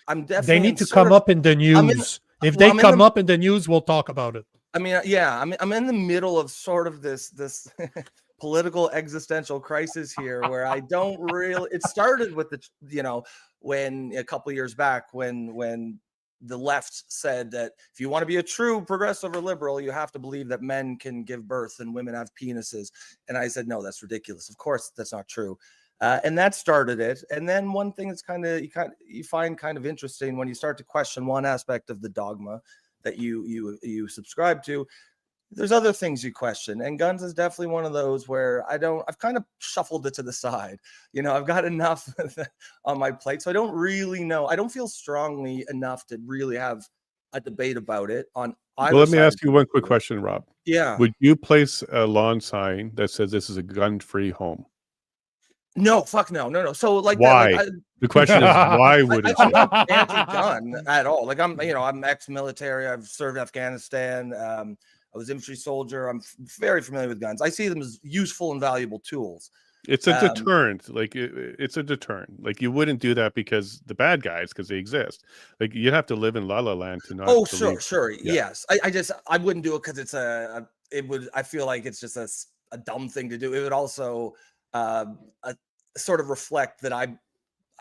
definitely. They need to come up in the news. If they come up in the news, we'll talk about it. I mean, yeah, I'm in the middle of sort of this political existential crisis here, where I don't really. It started with when a couple of years back when the left said that if you want to be a true progressive or liberal, you have to believe that men can give birth and women have penises. And I said, no, that's ridiculous. Of course, that's not true. And that started it. And then one thing that's you find kind of interesting when you start to question one aspect of the dogma that you subscribe to, there's other things you question, and guns is definitely one of those where I've kind of shuffled it to the side. I've got enough on my plate, so I don't really know. I don't feel strongly enough to really have a debate about it on either Well, let me side. ask you one quick question, Rob. Yeah. Would you place a lawn sign that says this is a gun-free home? No, fuck no. So why? The question is, why wouldn't you? I'm not anti-gun at all. Like I'm ex-military. I've served in Afghanistan. I was infantry soldier. I'm very familiar with guns. I see them as useful and valuable tools. It's a deterrent. Like it's a deterrent. Like you wouldn't do that because the bad guys, because they exist. Like you have to live in La La Land to not. Oh, sure. Yeah. Yes. I wouldn't do it because it's I feel like it's just a dumb thing to do. It would also sort of reflect that I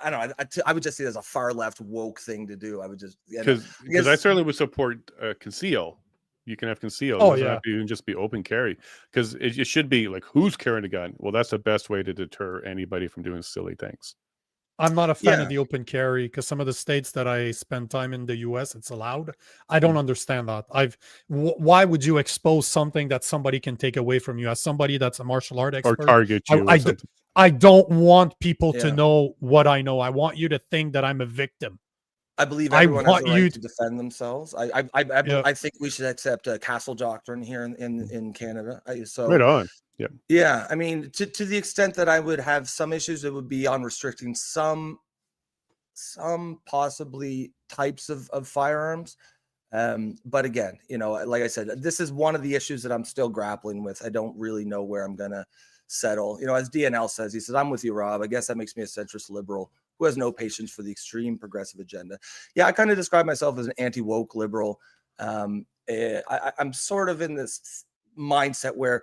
don't know. I would just see it as a far left woke thing to do. I would just because I certainly would support conceal. You can have conceal. Oh, it doesn't have to even just be open carry, because it should be like, who's carrying a gun? Well, that's the best way to deter anybody from doing silly things. I'm not a fan of the open carry because some of the states that I spend time in the US, it's allowed. I don't understand that. Why would you expose something that somebody can take away from you? As somebody that's a martial art expert, or target you. I don't want people to know what I know. I want you to think that I'm a victim. I believe everyone has the right to defend themselves. I think we should accept a castle doctrine here in Canada. Right on. Yeah. I mean, to the extent that I would have some issues, it would be on restricting some possibly types of firearms. But again, like I said, this is one of the issues that I'm still grappling with. I don't really know where I'm gonna settle. As DNL says, he says, I'm with you, Rob. I guess that makes me a centrist liberal who has no patience for the extreme progressive agenda. Yeah, I kind of describe myself as an anti-woke liberal. I'm sort of in this mindset where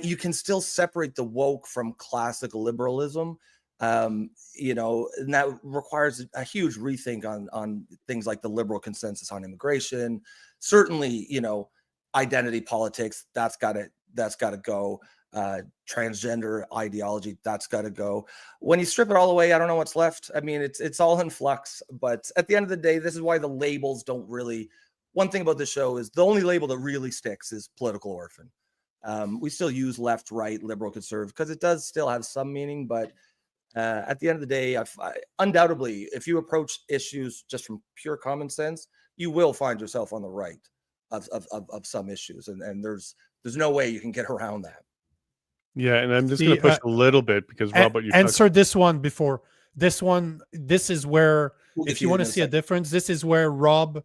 you can still separate the woke from classical liberalism, and that requires a huge rethink on things like the liberal consensus on immigration. Certainly, identity politics, that's got to go. Transgender ideology, that's got to go. When you strip it all away, I don't know what's left. I mean, it's all in flux, but at the end of the day, this is why the labels don't really. One thing about the show is the only label that really sticks is political orphan. We still use left, right, liberal, conservative because it does still have some meaning, but at the end of the day, undoubtedly, if you approach issues just from pure common sense, you will find yourself on the right of some issues, and there's no way you can get around that. Yeah, and I'm just going to push a little bit because Rob, what you answered this one before. This one, this is where, if you want to see a difference, this is where Rob,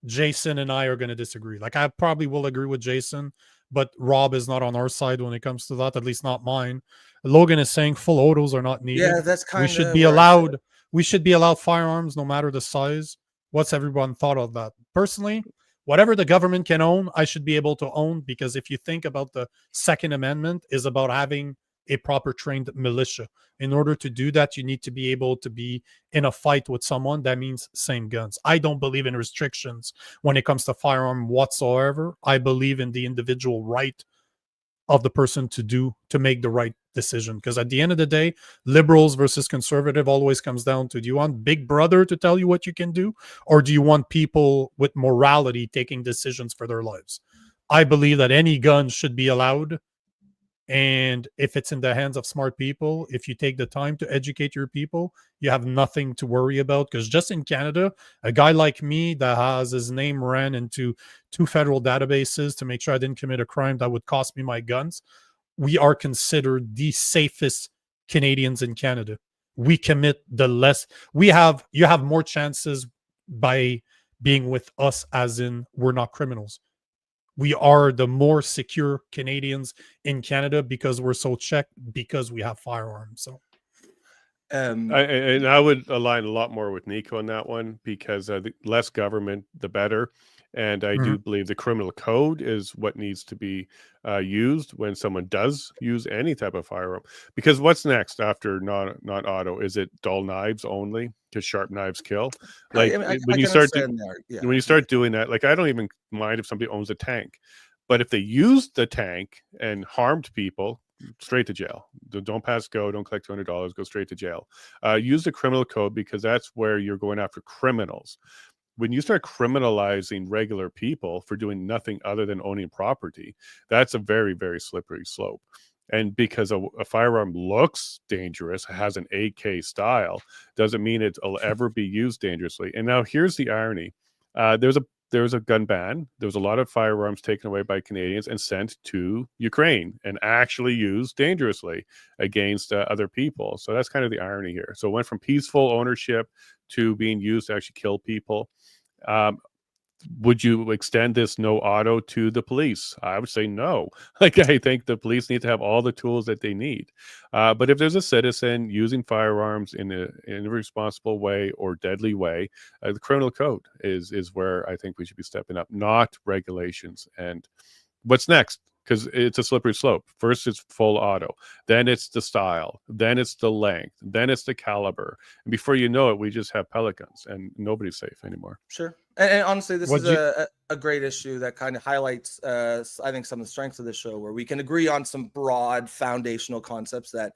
Jason, and I are going to disagree. Like, I probably will agree with Jason, but Rob is not on our side when it comes to that, at least not mine. Logan is saying full autos are not needed. Yeah, that's kind of. We should be allowed. We should be allowed firearms no matter the size. What's everyone thought of that? Personally, whatever the government can own, I should be able to own, because if you think about the Second Amendment, is about having a proper trained militia. In order to do that, you need to be able to be in a fight with someone. That means same guns. I don't believe in restrictions when it comes to firearm whatsoever. I believe in the individual right of the person to make the right decision, because at the end of the day, liberals versus conservative always comes down to, do you want Big Brother to tell you what you can do, or do you want people with morality taking decisions for their lives? I believe that any gun should be allowed, and if it's in the hands of smart people, if you take the time to educate your people, you have nothing to worry about. Because just in Canada, a guy like me that has his name ran into 2 federal databases to make sure I didn't commit a crime that would cost me my guns, we are considered the safest Canadians in Canada. We commit the less. You have more chances by being with us, as in we're not criminals. We are the more secure Canadians in Canada because we're so checked, because we have firearms. So I would align a lot more with Nico on that one, because the less government, the better. And I do believe the criminal code is what needs to be used when someone does use any type of firearm. Because what's next after not auto? Is it dull knives only? Because sharp knives kill. Like when you start when you start doing that, like I don't even mind if somebody owns a tank, but if they used the tank and harmed people, straight to jail. Don't pass go. Don't collect $200. Go straight to jail. Use the criminal code, because that's where you're going after criminals. When you start criminalizing regular people for doing nothing other than owning property, that's a very, very slippery slope. And because a firearm looks dangerous, has an AK style, doesn't mean it'll ever be used dangerously. And now here's the irony. There was a gun ban. There was a lot of firearms taken away by Canadians and sent to Ukraine and actually used dangerously against other people. So that's kind of the irony here. So it went from peaceful ownership to being used to actually kill people. Would you extend this no auto to the police? I would say no. Like, I think the police need to have all the tools that they need. But if there's a citizen using firearms in a irresponsible way or deadly way, the criminal code is where I think we should be stepping up, not regulations. And what's next? Because it's a slippery slope. First, it's full auto. Then it's the style. Then it's the length. Then it's the caliber. And before you know it, we just have pellet guns, and nobody's safe anymore. Sure. And honestly, this is a great issue that kind of highlights, I think, some of the strengths of this show, where we can agree on some broad foundational concepts that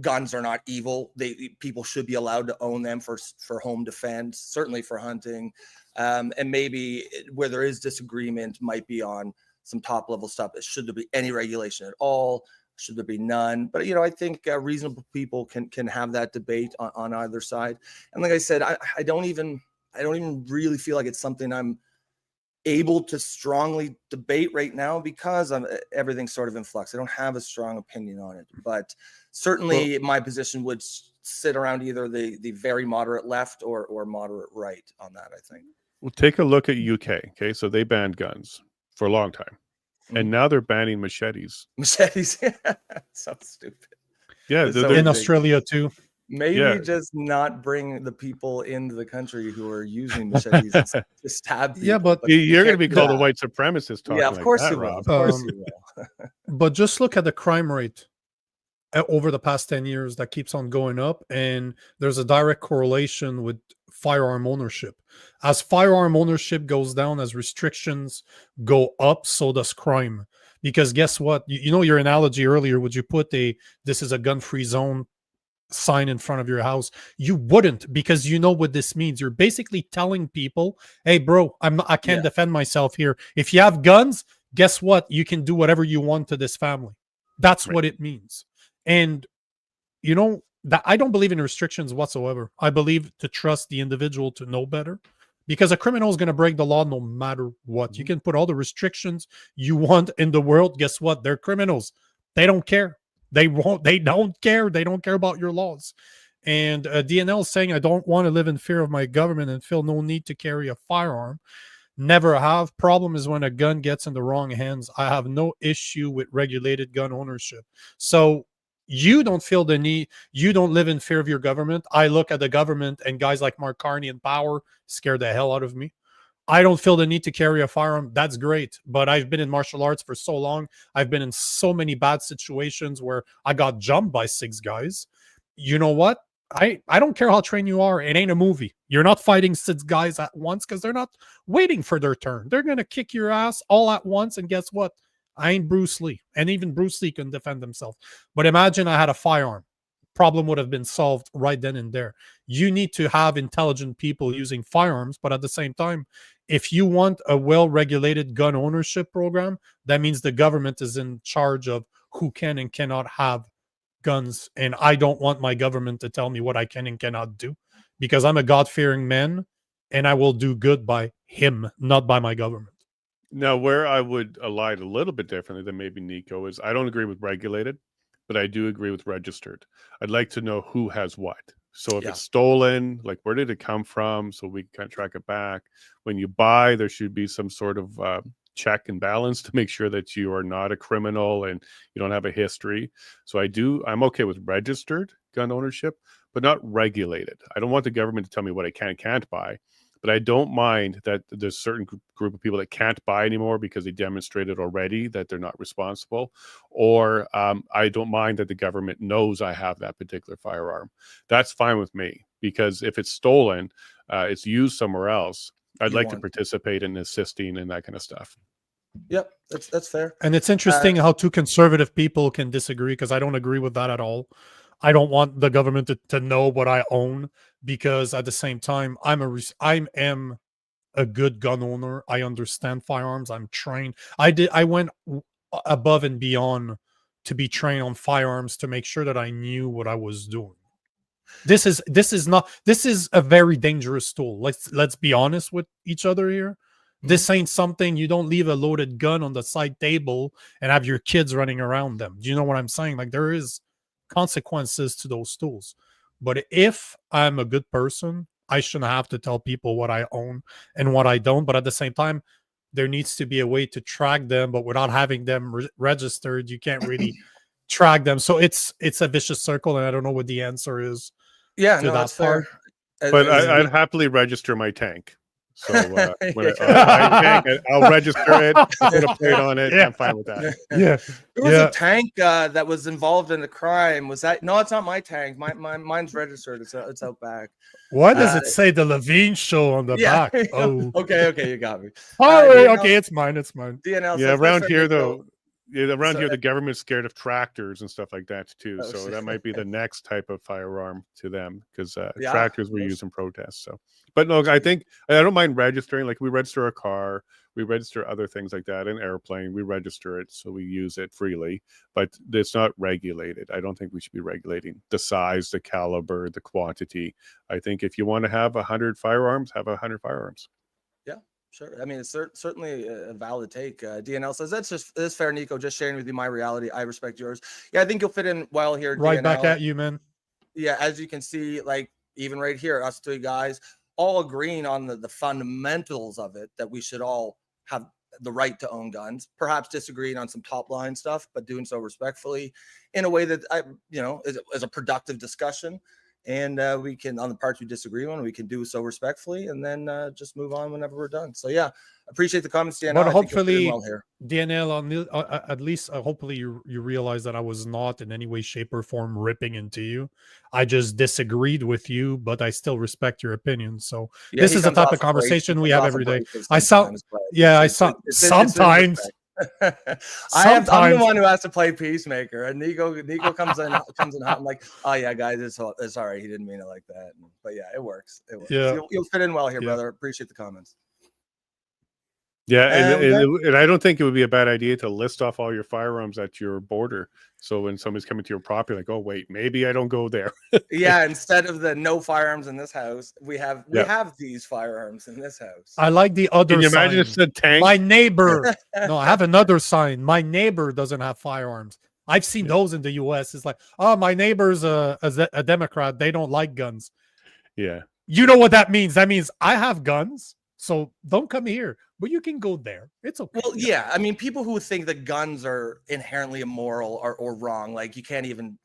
guns are not evil. People should be allowed to own them for home defense, certainly for hunting. And maybe where there is disagreement might be on some top level stuff. Should there be any regulation at all? Should there be none? But, I think reasonable people can have that debate on either side. And like I said, I don't even really feel like it's something I'm able to strongly debate right now, because everything's sort of in flux. I don't have a strong opinion on it, but certainly my position would sit around either the very moderate left or moderate right on that, I think. Well, take a look at UK. Okay, so they banned guns for a long time, and now they're banning machetes. Machetes, so stupid. Yeah, in Australia too. Maybe just not bring the people into the country who are using machetes to stab people. Yeah, but you're going to be called a white supremacist. Yeah, of course you will. Of course you will. But just look at the crime rate over the past 10 years that keeps on going up, and there's a direct correlation with firearm ownership. As firearm ownership goes down, as restrictions go up, so does crime. Because guess what? You know your analogy earlier, would you put this is a gun-free zone sign in front of your house? You wouldn't, because you know what this means. You're basically telling people, hey bro, I can't defend myself here. If you have guns, guess what? You can do whatever you want to this family. That's what it means. And that I don't believe in restrictions whatsoever. I believe to trust the individual to know better, because a criminal is going to break the law no matter what. You can put all the restrictions you want in the world. Guess what? They're criminals. They don't care. They don't care. They don't care about your laws. And DNL is saying, I don't want to live in fear of my government and feel no need to carry a firearm. Never have. Problem is when a gun gets in the wrong hands. I have no issue with regulated gun ownership. So you don't feel the need. You don't live in fear of your government. I look at the government and guys like Mark Carney and Power scare the hell out of me. I don't feel the need to carry a firearm. That's great. But I've been in martial arts for so long. I've been in so many bad situations where I got jumped by 6 guys. You know what? I don't care how trained you are. It ain't a movie. You're not fighting 6 guys at once, because they're not waiting for their turn. They're going to kick your ass all at once. And guess what? I ain't Bruce Lee. And even Bruce Lee can defend himself. But imagine I had a firearm. Problem would have been solved right then and there. You need to have intelligent people using firearms, but at the same time, if you want a well-regulated gun ownership program, that means the government is in charge of who can and cannot have guns. And I don't want my government to tell me what I can and cannot do, because I'm a God-fearing man and I will do good by him, not by my government. Now, where I would align a little bit differently than maybe Nico is, I don't agree with regulated, but I do agree with registered. I'd like to know who has what. So if it's stolen, like where did it come from? So we can kind of track it back. When you buy, there should be some sort of check and balance to make sure that you are not a criminal and you don't have a history. So I'm okay with registered gun ownership, but not regulated. I don't want the government to tell me what I can and can't buy, but I don't mind that there's a certain group of people that can't buy anymore because they demonstrated already that they're not responsible. Or I don't mind that the government knows I have that particular firearm. That's fine with me, because if it's stolen, it's used somewhere else. I'd like to participate in assisting and that kind of stuff. Yep, that's fair. And it's interesting how two conservative people can disagree, because I don't agree with that at all. I don't want the government to know what I own, because at the same time, I am a good gun owner. I understand firearms. I'm trained. I went above and beyond to be trained on firearms to make sure that I knew what I was doing. This is a very dangerous tool. Let's be honest with each other here. This ain't something you don't leave a loaded gun on the side table and have your kids running around them. Do you know what I'm saying? Like, there is consequences to those tools. But if I'm a good person, I shouldn't have to tell people what I own and what I don't. But at the same time, there needs to be a way to track them, but without having them registered, you can't really track them. So it's a vicious circle, and I don't know what the answer is. Yeah, no, that's fair. But I'd happily register my tank. So when I tank, I'll register it, put a plate on it. Yeah. I'm fine with that. Yeah. There was a tank that was involved in a crime. Was that? No, it's not my tank. Mine's registered. It's out back. Why does it say the Lavigne show on the back? Oh, okay, you got me. Okay, it's mine. DNL. Yeah, around here though. Yeah, around here, the government's scared of tractors and stuff like that too. So that might be the next type of firearm to them, because tractors were used in protests. So, but no, I think I don't mind registering. Like, we register a car, we register other things like that. An airplane, we register it, so we use it freely. But it's not regulated. I don't think we should be regulating the size, the caliber, the quantity. I think if you want to have 100 firearms, have 100 firearms. Sure. I mean, it's certainly a valid take. DNL says that's fair, Nico. Just sharing with you my reality. I respect yours. Yeah, I think you'll fit in well here. Right DNL. back at you, man. Yeah, as you can see, like, even right here, us two guys all agreeing on the fundamentals of it, that we should all have the right to own guns. Perhaps disagreeing on some top line stuff, but doing so respectfully, in a way that is a productive discussion. And we can, on the parts we disagree on, we can do so respectfully, and then just move on whenever we're done. So yeah, appreciate the comments, DNL. But hopefully, DNL, at least hopefully you realize that I was not in any way, shape, or form ripping into you. I just disagreed with you, but I still respect your opinion. So this is the type of conversation we have every day. Sometimes. I'm the one who has to play peacemaker, and Nico comes in hot. I'm like, oh yeah, guys, it's all right. He didn't mean it like that. But yeah, it works. Yeah, you'll fit in well here, brother. Appreciate the comments. Yeah, and I don't think it would be a bad idea to list off all your firearms at your border. So when somebody's coming to your property, like, oh wait, maybe I don't go there. Yeah, instead of the no firearms in this house, we have these firearms in this house. I like the other. Can you sign. imagine if it said tank? My neighbor. No, I have another sign. My neighbor doesn't have firearms. I've seen those in the U.S. It's like, oh, my neighbor's a Democrat. They don't like guns. Yeah. You know what that means? That means I have guns, so don't come here. But you can go there. It's okay. Well, yeah. I mean, people who think that guns are inherently immoral or wrong, like, you can't even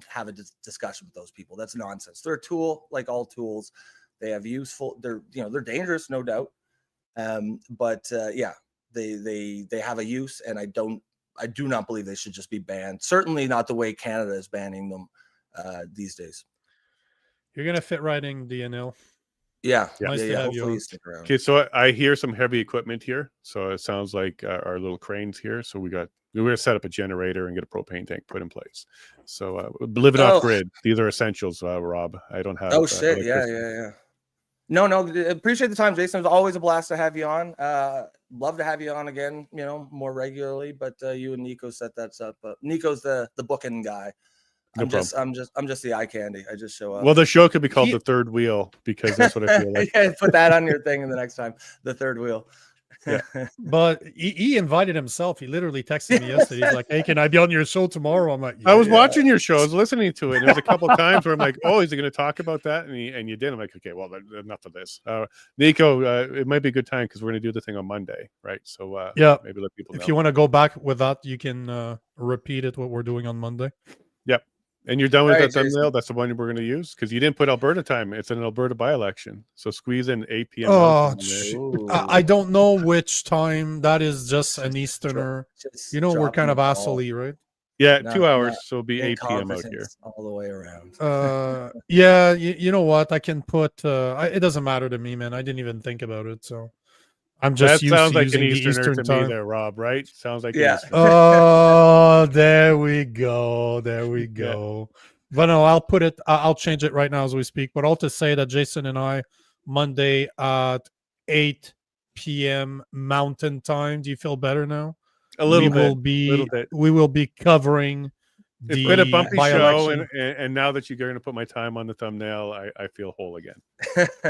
have a discussion with those people. That's nonsense. They're a tool, like all tools. They have they're dangerous, no doubt. But they have a use, and I do not believe they should just be banned. Certainly not the way Canada is banning them these days. You're gonna fit right in, DNL. Yeah. Hopefully you stick around. Okay, so I hear some heavy equipment here. So it sounds like our little cranes here. So we're gonna set up a generator and get a propane tank put in place. So living off grid. These are essentials, Rob. I don't have. Oh shit! Yeah. No. Appreciate the time, Jason. It was always a blast to have you on. Love to have you on again. More regularly. But you and Nico set that up. Nico's the booking guy. I'm just the eye candy. I just show up. Well, the show could be called The Third Wheel, because that's what I feel like. Yeah, put that on your thing, and the next time, The Third Wheel. Yeah. But he invited himself. He literally texted me yesterday. He's like, "Hey, can I be on your show tomorrow?" I'm like, I was watching your show. I was listening to it. And there's a couple of times where I'm like, "Oh, is he going to talk about that?" And you did. I'm like, "Okay, well, enough of this." Nico, it might be a good time because we're going to do the thing on Monday, right? So yeah, maybe let people know. If you want to go back with that, you can repeat it. What we're doing on Monday. Yep. And you're done with All that right, Jason. thumbnail? That's the one we're going to use? Because you didn't put Alberta time. It's an Alberta by-election. So squeeze in 8 p.m. Oh, Mountain. I don't know which time. That is just an Easterner. You know, we're kind of asshole-y, right? Yeah, 2 hours. So it'll be 8 p.m. out here. All the way around. Yeah, you know what? I can put... it doesn't matter to me, man. I didn't even think about it, so... I'm just used to using the Eastern time. There, Rob, right? Sounds like yeah. Oh, there we go. There we go. Yeah. But no, I'll put it. I'll change it right now as we speak. But all to say that Jason and I, Monday at 8 p.m. Mountain Time. Do you feel better now? A little bit. We will be covering. It's been a bumpy show, and now that you're going to put my time on the thumbnail, I feel whole again.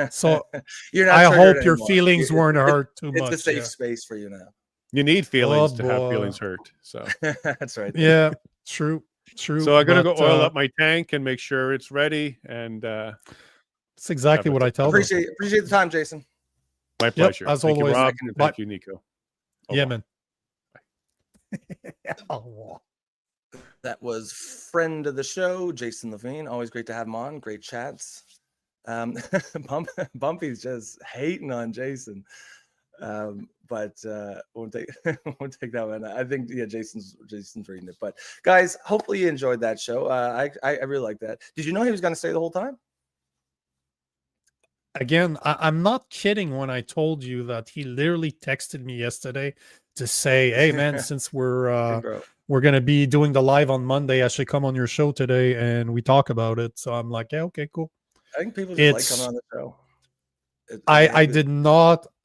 So you're not I hope anymore. your feelings weren't hurt too much. It's a safe space for you now. You need feelings to have feelings hurt. So that's right. Yeah, true. So I'm going to go oil up my tank and make sure it's ready. And that's exactly what I tell them. Appreciate the time, Jason. My pleasure. As thank always. You, Rob, and thank you, Nico. Yeah, man. That was friend of the show, Jason Lavigne. Always great to have him on. Great chats. Bumpy's just hating on Jason, but won't take that one. I think Jason's reading it. But guys, hopefully you enjoyed that show. I really like that. Did you know he was going to stay the whole time? Again, I'm not kidding when I told you that he literally texted me yesterday to say, "Hey, man, since we're going to be doing the live on Monday, I should come on your show today and we talk about it." So I'm like, "Yeah, okay, cool." I think people just like coming on the show.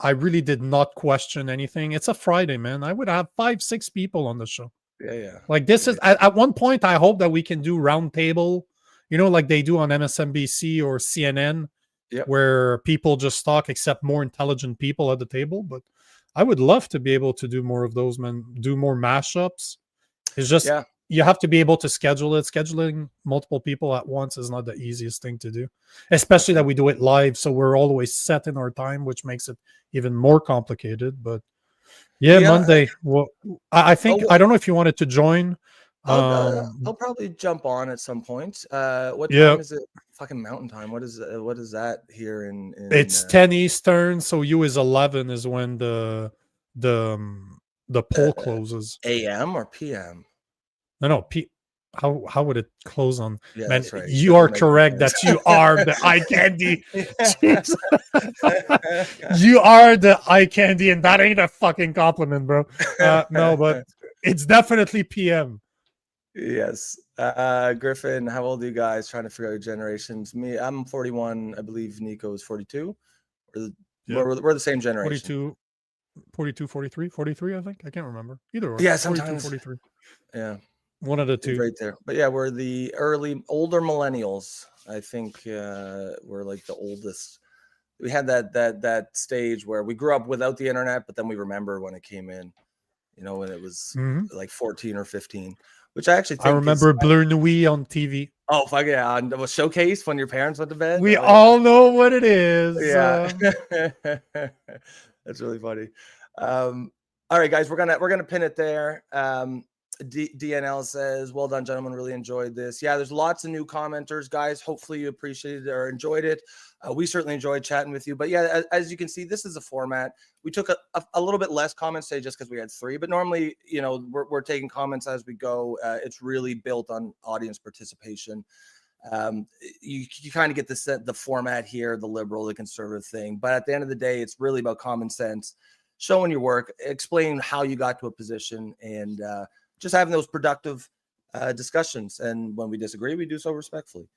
I really did not question anything. It's a Friday, man. I would have 5-6 people on the show. Yeah. Like this is at one point, I hope that we can do roundtable, like they do on MSNBC or CNN, where people just talk, except more intelligent people at the table. But I would love to be able to do more of those, man. Do more mashups. It's just you have to be able to schedule it. Scheduling multiple people at once is not the easiest thing to do, especially that we do it live. So we're always set in our time, which makes it even more complicated. But Monday. Well, I think I don't know if you wanted to join. I'll probably jump on at some point. What time is it? Fucking Mountain Time. What is that here in it's 10 Eastern, so you is 11 is when the poll closes. AM or PM? No, how would it close on? Yeah, man, that's right. You are correct that you are the eye candy. You are the eye candy, and that ain't a fucking compliment, bro. No, but it's definitely PM. Yes. Griffin, how old are you guys? Trying to figure out your generations. Me, I'm 41. I believe Nico is 42. We're the same generation. 42, 43, I think. I can't remember. Either way. Yeah, sometimes. 43. Yeah. One of the two. Right there. But yeah, we're the older millennials. I think we're like the oldest. We had that stage where we grew up without the internet, but then we remember when it came in, when it was like 14 or 15, which I actually think I remember Blur Nuit on TV. Oh, fuck yeah. And it was Showcase when your parents went to bed. We all know what it is. Yeah. That's really funny. All right, guys, we're gonna pin it there. DNL says, "Well done, gentlemen. Really enjoyed this." Yeah, there's lots of new commenters, guys. Hopefully you appreciated it or enjoyed it. We certainly enjoyed chatting with you. But yeah, as you can see, this is a format. We took a little bit less comments today just because we had 3. But normally, we're taking comments as we go. It's really built on audience participation. You kind of get the format here, the liberal, the conservative thing. But at the end of the day, it's really about common sense, showing your work, explaining how you got to a position, and just having those productive discussions. And when we disagree, we do so respectfully.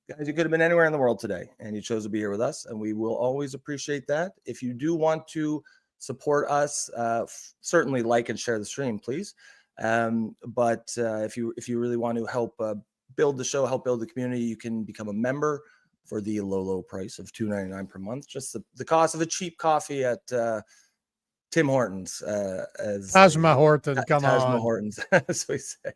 Guys, you could have been anywhere in the world today, and you chose to be here with us, and we will always appreciate that. If you do want support us, certainly like and share the stream, please. But if you really want to help build the show, help build the community, you can become a member for the low price of $2.99 per month. Just the cost of a cheap coffee at Tim Hortons. As Tajma Horton, come Tajma on. Hortons. So we say.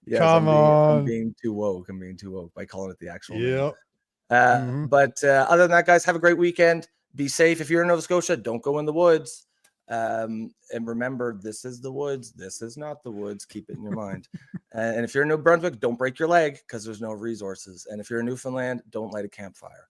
Yes, Come I'm being too woke. I'm being too woke by calling it the actual name. But other than that, guys, have a great weekend. Be safe. If you're in Nova Scotia, don't go in the woods. And remember, this is the woods. This is not the woods. Keep it in your mind. And if you're in New Brunswick, don't break your leg because there's no resources. And if you're in Newfoundland, don't light a campfire.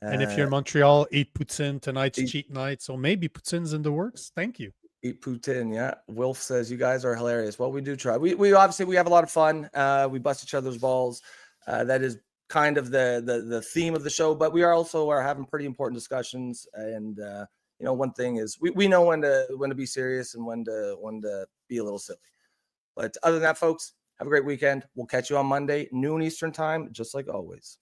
And if you're in Montreal, eat poutine. Tonight's cheat night. So maybe poutine's in the works. Thank you. Eat poutine, yeah. Wilf says, you guys are hilarious. Well, we do try. We obviously, we have a lot of fun. We bust each other's balls. That is kind of the theme of the show, but we are having pretty important discussions. And you know, one thing is we know when to be serious and when to be a little silly. But other than that, folks, have a great weekend. We'll catch you on Monday, noon Eastern time, just like always.